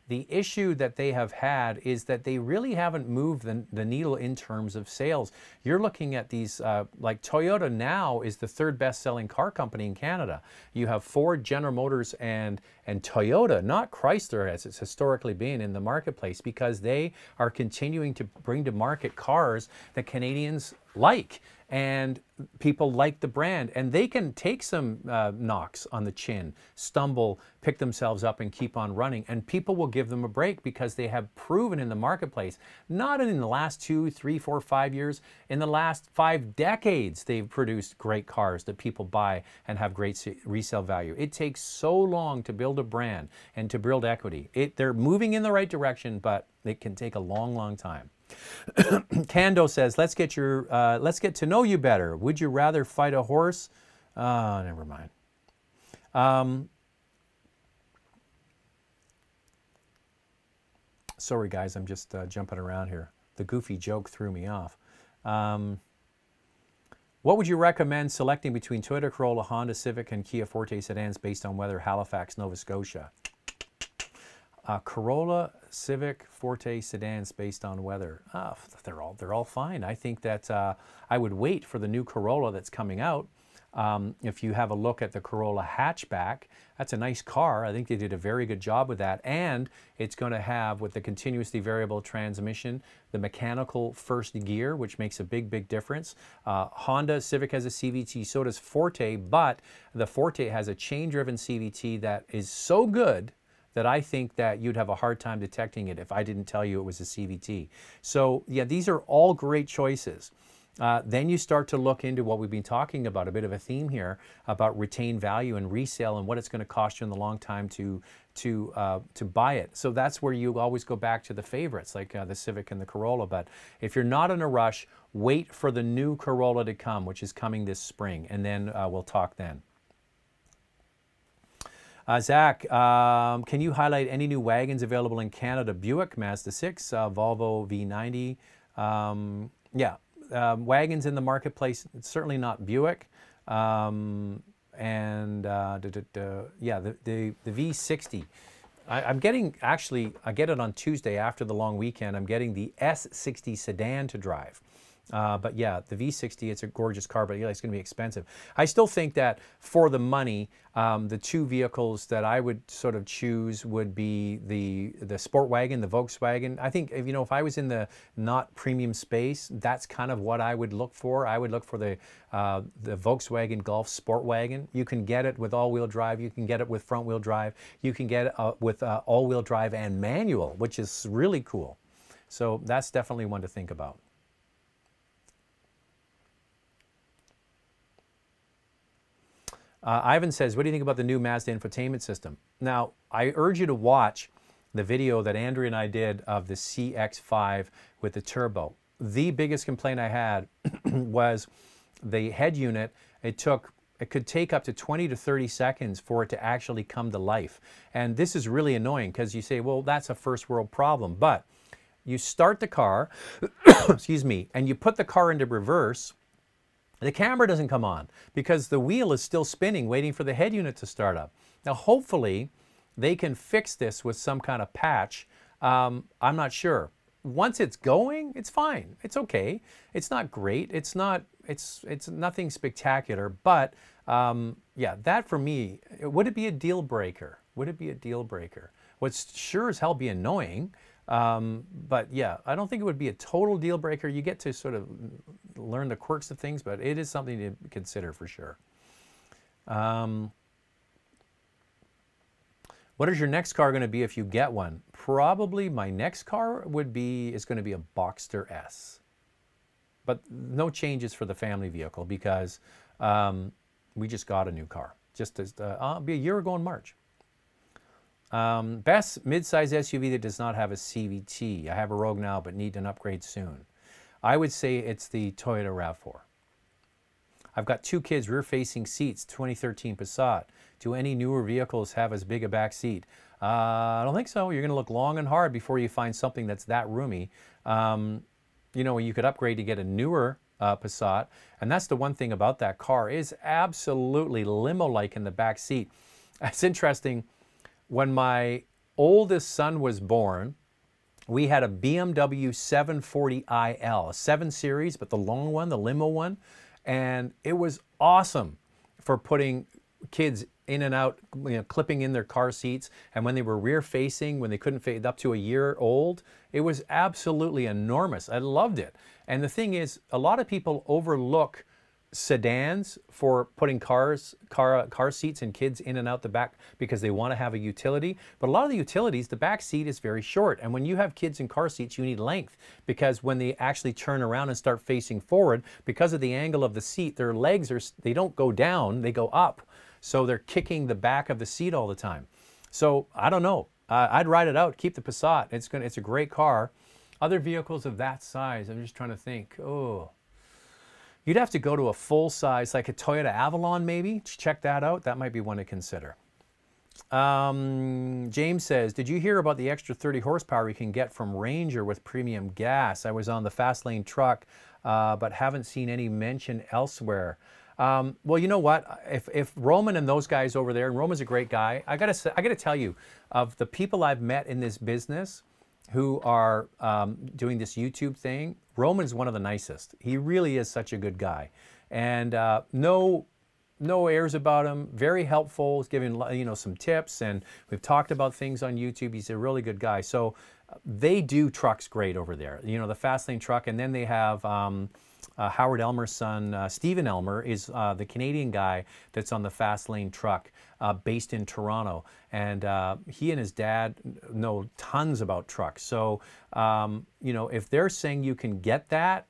The issue that they have had is that they really haven't moved the needle in terms of sales. You're looking at these, like Toyota now is the third best-selling car company in Canada. You have Ford, General Motors, and Toyota, not Chrysler as it's historically been in the marketplace, because they are continuing to bring to market cars that Canadians like. And people like the brand, and they can take some knocks on the chin, stumble, pick themselves up, and keep on running. And people will give them a break because they have proven in the marketplace, not in the last 2, 3, 4, 5 years, in the last 5 decades, they've produced great cars that people buy and have great resale value. It takes so long to build a brand and to build equity. They're moving in the right direction, but it can take a long, long time. Kando says, let's get to know you better. Would you rather fight a horse? Never mind. Sorry guys, I'm just jumping around here. The goofy joke threw me off. What would you recommend selecting between Toyota Corolla, Honda Civic, and Kia Forte sedans based on weather? Halifax, Nova Scotia. Corolla, Civic, Forte sedans based on weather. They're all fine. I think that I would wait for the new Corolla that's coming out. If you have a look at the Corolla hatchback, that's a nice car. I think they did a very good job with that. And it's going to have, with the continuously variable transmission, the mechanical first gear, which makes a big, big difference. Honda Civic has a CVT, so does Forte, but the Forte has a chain-driven CVT that is so good that I think that you'd have a hard time detecting it if I didn't tell you it was a CVT. So yeah, these are all great choices. Then you start to look into what we've been talking about, a bit of a theme here about retained value and resale and what it's going to cost you in the long time to buy it. So that's where you always go back to the favorites, like the Civic and the Corolla. But if you're not in a rush, wait for the new Corolla to come, which is coming this spring, and then we'll talk then. Zach, can you highlight any new wagons available in Canada? Buick, Mazda 6, Volvo V90. Yeah, wagons in the marketplace, certainly not Buick. Yeah, the V60. I'm getting, actually, I get it on Tuesday after the long weekend. I'm getting the S60 sedan to drive. But yeah, the V60, it's a gorgeous car, but yeah, it's going to be expensive. I still think that for the money, the two vehicles that I would sort of choose would be the sport wagon, the Volkswagen. I think if, you know, if I was in the not premium space, that's kind of what I would look for. I would look for the Volkswagen Golf Sport Wagon. You can get it with all-wheel drive. You can get it with front-wheel drive. You can get it with all-wheel drive and manual, which is really cool. So that's definitely one to think about. Ivan says, what do you think about the new Mazda infotainment system? Now, I urge you to watch the video that Andrea and I did of the CX-5 with the turbo. The biggest complaint I had was the head unit. It could take up to 20 to 30 seconds for it to actually come to life. And this is really annoying because you say, well, that's a first world problem. But you start the car, excuse me, and you put the car into reverse. The camera doesn't come on because the wheel is still spinning, waiting for the head unit to start up. Now, hopefully, they can fix this with some kind of patch. I'm not sure. Once it's going, it's fine. It's okay. It's not great. It's nothing spectacular. But yeah, that for me, would it be a deal breaker? Would it be a deal breaker? Would sure as hell be annoying. But yeah, I don't think it would be a total deal breaker. You get to sort of learn the quirks of things, but it is something to consider for sure. What is your next car going to be if you get one? Probably my next car is going to be a Boxster S. But no changes for the family vehicle because we just got a new car. Just as be a year ago in March. Best midsize SUV that does not have a CVT. I have a Rogue now, but need an upgrade soon. I would say it's the Toyota RAV4. I've got two kids, rear-facing seats, 2013 Passat. Do any newer vehicles have as big a back seat? I don't think so. You're going to look long and hard before you find something that's that roomy. You know, you could upgrade to get a newer Passat, and that's the one thing about that car is absolutely limo-like in the back seat. It's interesting. When my oldest son was born, we had a BMW 740iL, a 7 Series, but the long one, the limo one. And it was awesome for putting kids in and out, you know, clipping in their car seats. And when they were rear facing, when they couldn't fit up to a year old, it was absolutely enormous. I loved it. And the thing is, a lot of people overlook sedans for putting car seats and kids in and out the back because they want to have a utility. But a lot of the utilities, the back seat is very short. And when you have kids in car seats, you need length because when they actually turn around and start facing forward, because of the angle of the seat, their legs they don't go down, they go up. So they're kicking the back of the seat all the time. So I don't know. I'd ride it out, keep the Passat. It's a great car. Other vehicles of that size, I'm just trying to think. Oh. You'd have to go to a full size, like a Toyota Avalon maybe. Check that out. That might be one to consider. James says, did you hear about the extra 30 horsepower you can get from Ranger with premium gas? I was on the fast lane truck, but haven't seen any mention elsewhere. Well, you know what? If Roman and those guys over there, and Roman's a great guy, I gotta tell you, of the people I've met in this business who are doing this YouTube thing, Roman is one of the nicest. He really is such a good guy. And no airs about him, very helpful. He's giving, you know, some tips, and we've talked about things on YouTube. He's a really good guy. So they do trucks great over there. You know, the fast lane truck, and then they have Howard Elmer's son, Stephen Elmer, is the Canadian guy that's on the fast lane truck based in Toronto. And he and his dad know tons about trucks. So, you know, if they're saying you can get that,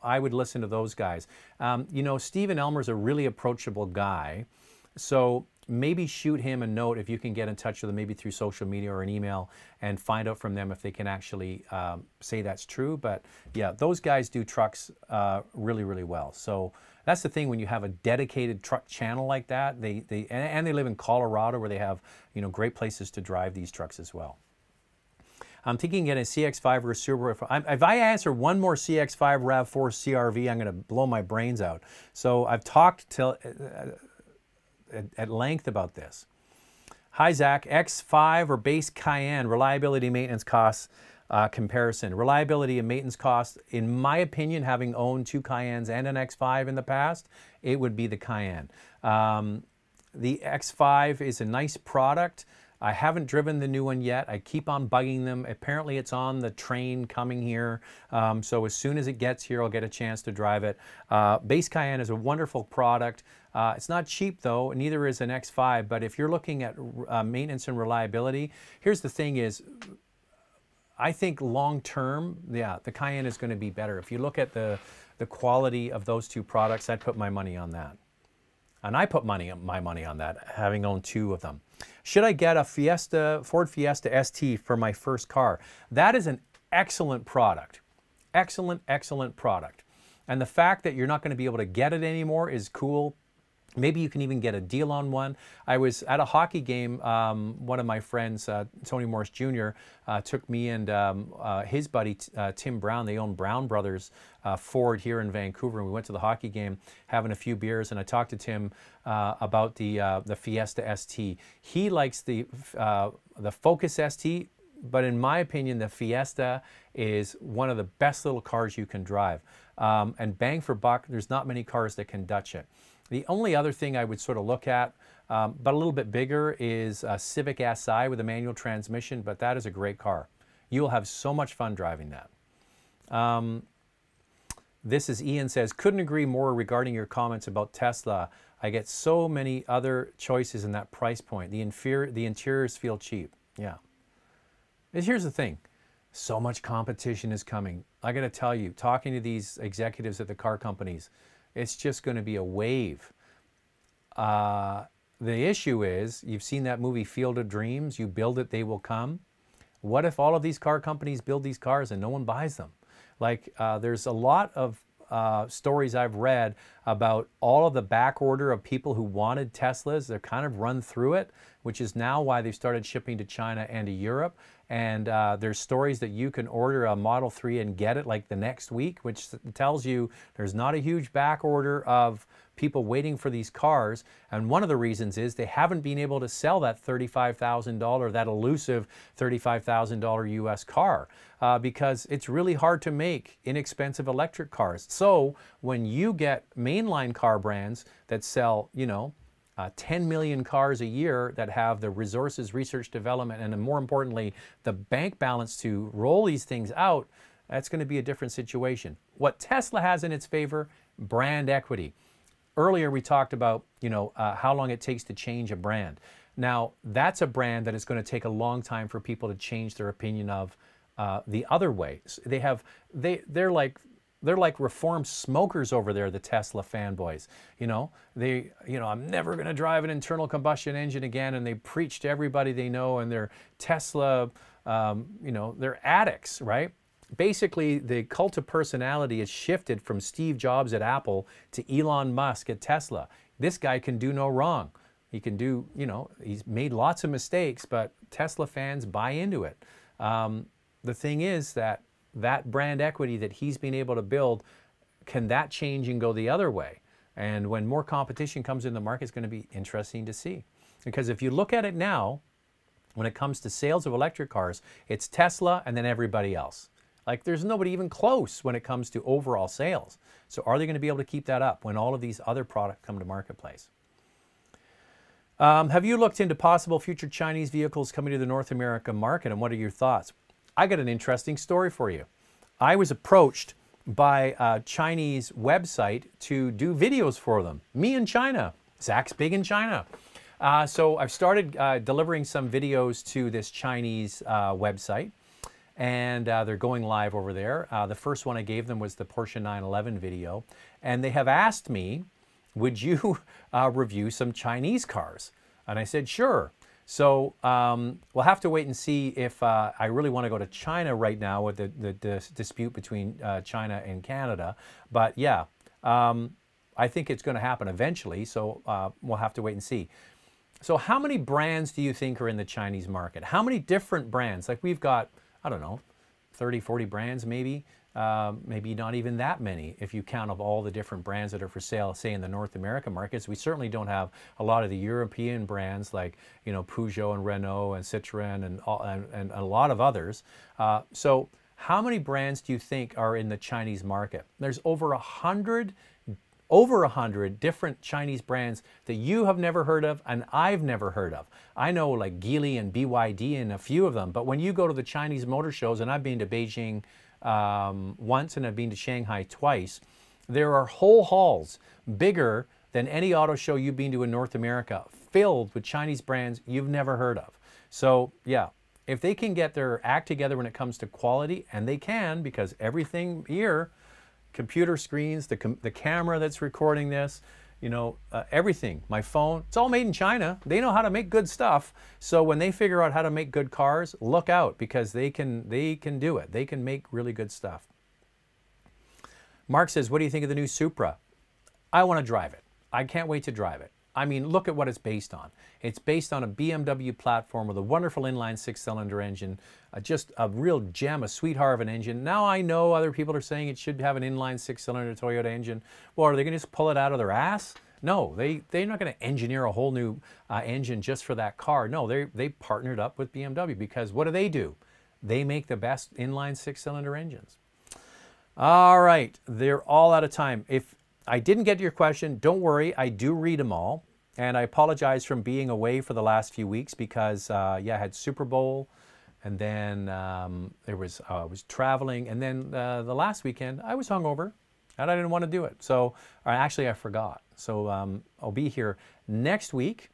I would listen to those guys. You know, Stephen Elmer's a really approachable guy. So maybe shoot him a note if you can get in touch with them, maybe through social media or an email, and find out from them if they can actually say that's true. But yeah, those guys do trucks really, really well. So that's the thing when you have a dedicated truck channel like that. They live in Colorado where they have, you know, great places to drive these trucks as well. I'm thinking getting a CX-5 or a Subaru. If I answer one more CX-5 RAV4 CRV, I'm going to blow my brains out. So I've talked at length about this. Hi, Zach. X5 or base Cayenne, reliability, maintenance costs comparison. Reliability and maintenance costs, in my opinion, having owned 2 Cayennes and an X5 in the past, it would be the Cayenne. The X5 is a nice product. I haven't driven the new one yet. I keep on bugging them. Apparently it's on the train coming here. So as soon as it gets here, I'll get a chance to drive it. Base Cayenne is a wonderful product. It's not cheap though, neither is an X5, but if you're looking at maintenance and reliability, here's the thing is, I think long term, yeah, the Cayenne is going to be better. If you look at the quality of those 2 products, I'd put my money on that. And I put my money on that, having owned 2 of them. Should I get a Ford Fiesta ST for my first car? That is an excellent product. Excellent, excellent product. And the fact that you're not going to be able to get it anymore is cool. Maybe you can even get a deal on one. I was at a hockey game. One of my friends, Tony Morris Jr., took me and his buddy, Tim Brown. They own Brown Brothers Ford here in Vancouver. And we went to the hockey game having a few beers. And I talked to Tim about the Fiesta ST. He likes the Focus ST. But in my opinion, the Fiesta is one of the best little cars you can drive. And bang for buck, there's not many cars that can Dutch it. The only other thing I would sort of look at, but a little bit bigger, is a Civic Si with a manual transmission, but that is a great car. You'll have so much fun driving that. This is Ian says, couldn't agree more regarding your comments about Tesla. I get so many other choices in that price point. The interiors feel cheap. Yeah. Here's the thing. So much competition is coming. I got to tell you, talking to these executives at the car companies, it's just going to be a wave. The issue is, you've seen that movie Field of Dreams, you build it, they will come. What if all of these car companies build these cars and no one buys them? Like, there's a lot of stories I've read about all of the back order of people who wanted Teslas. They're kind of run through it, which is now why they've started shipping to China and to Europe. And there's stories that you can order a Model 3 and get it like the next week, which tells you there's not a huge back order of people waiting for these cars. And one of the reasons is they haven't been able to sell that $35,000, that elusive $35,000 US car, because it's really hard to make inexpensive electric cars. So when you get mainline car brands that sell, you know, 10 million cars a year that have the resources, research, development, and more importantly, the bank balance to roll these things out, that's going to be a different situation. What Tesla has in its favor, brand equity. Earlier we talked about, you know, how long it takes to change a brand. Now, that's a brand that is going to take a long time for people to change their opinion of the other way. They're like reformed smokers over there, the Tesla fanboys. You know, I'm never going to drive an internal combustion engine again, and they preach to everybody they know, and they're Tesla, you know, they're addicts, right? Basically, the cult of personality has shifted from Steve Jobs at Apple to Elon Musk at Tesla. This guy can do no wrong. He can do, you know, he's made lots of mistakes, but Tesla fans buy into it. The thing is that brand equity that he's been able to build, can that change and go the other way? And when more competition comes in the market, it's going to be interesting to see. Because if you look at it now, when it comes to sales of electric cars, it's Tesla and then everybody else. Like, there's nobody even close when it comes to overall sales. So are they going to be able to keep that up when all of these other products come to marketplace? Have you looked into possible future Chinese vehicles coming to the North America market, and what are your thoughts? I got an interesting story for you. I was approached by a Chinese website to do videos for them. Me in China. Zach's big in China. So I've started delivering some videos to this Chinese website, and they're going live over there. The first one I gave them was the Porsche 911 video, and they have asked me, would you review some Chinese cars? And I said, sure. So we'll have to wait and see if I really want to go to China right now with the dispute between China and Canada. But yeah, I think it's going to happen eventually. So we'll have to wait and see. So how many brands do you think are in the Chinese market? How many different brands? Like we've got, I don't know, 30, 40 brands maybe. Maybe not even that many if you count of all the different brands that are for sale, say in the North American markets. We certainly don't have a lot of the European brands like, you know, Peugeot and Renault and Citroën and a lot of others. So how many brands do you think are in the Chinese market? There's over 100 different Chinese brands that you have never heard of and I've never heard of. I know like Geely and BYD and a few of them, but when you go to the Chinese motor shows, and I've been to Beijing once and I've been to Shanghai twice, there are whole halls bigger than any auto show you've been to in North America, filled with Chinese brands you've never heard of. So yeah, if they can get their act together when it comes to quality, and they can, because everything here, computer screens, the camera that's recording this, you know, everything, my phone, it's all made in China. They know how to make good stuff. So when they figure out how to make good cars, look out, because they can do it. They can make really good stuff. Mark says, what do you think of the new Supra? I want to drive it. I can't wait to drive it. I mean, look at what it's based on. It's based on a BMW platform with a wonderful inline six-cylinder engine, just a real gem, a sweetheart of an engine. Now I know other people are saying it should have an inline six-cylinder Toyota engine. Well, are they going to just pull it out of their ass? No, they're not going to engineer a whole new engine just for that car. No, they partnered up with BMW, because what do? They make the best inline six-cylinder engines. All right, they're all out of time. If I didn't get to your question, don't worry, I do read them all. And I apologize for being away for the last few weeks because, yeah, I had Super Bowl, and then I was traveling, and then the last weekend I was hungover, and I didn't want to do it. So, actually, I forgot. So I'll be here next week.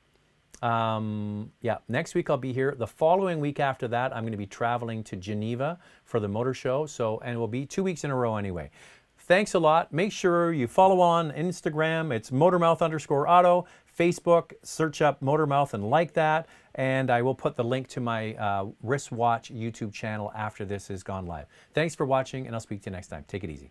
Yeah, next week I'll be here. The following week after that, I'm going to be traveling to Geneva for the motor show. So, and it will be 2 weeks in a row anyway. Thanks a lot. Make sure you follow on Instagram. It's motormouth_auto. Facebook, search up Motormouth and like that. And I will put the link to my wristwatch YouTube channel after this has gone live. Thanks for watching, and I'll speak to you next time. Take it easy.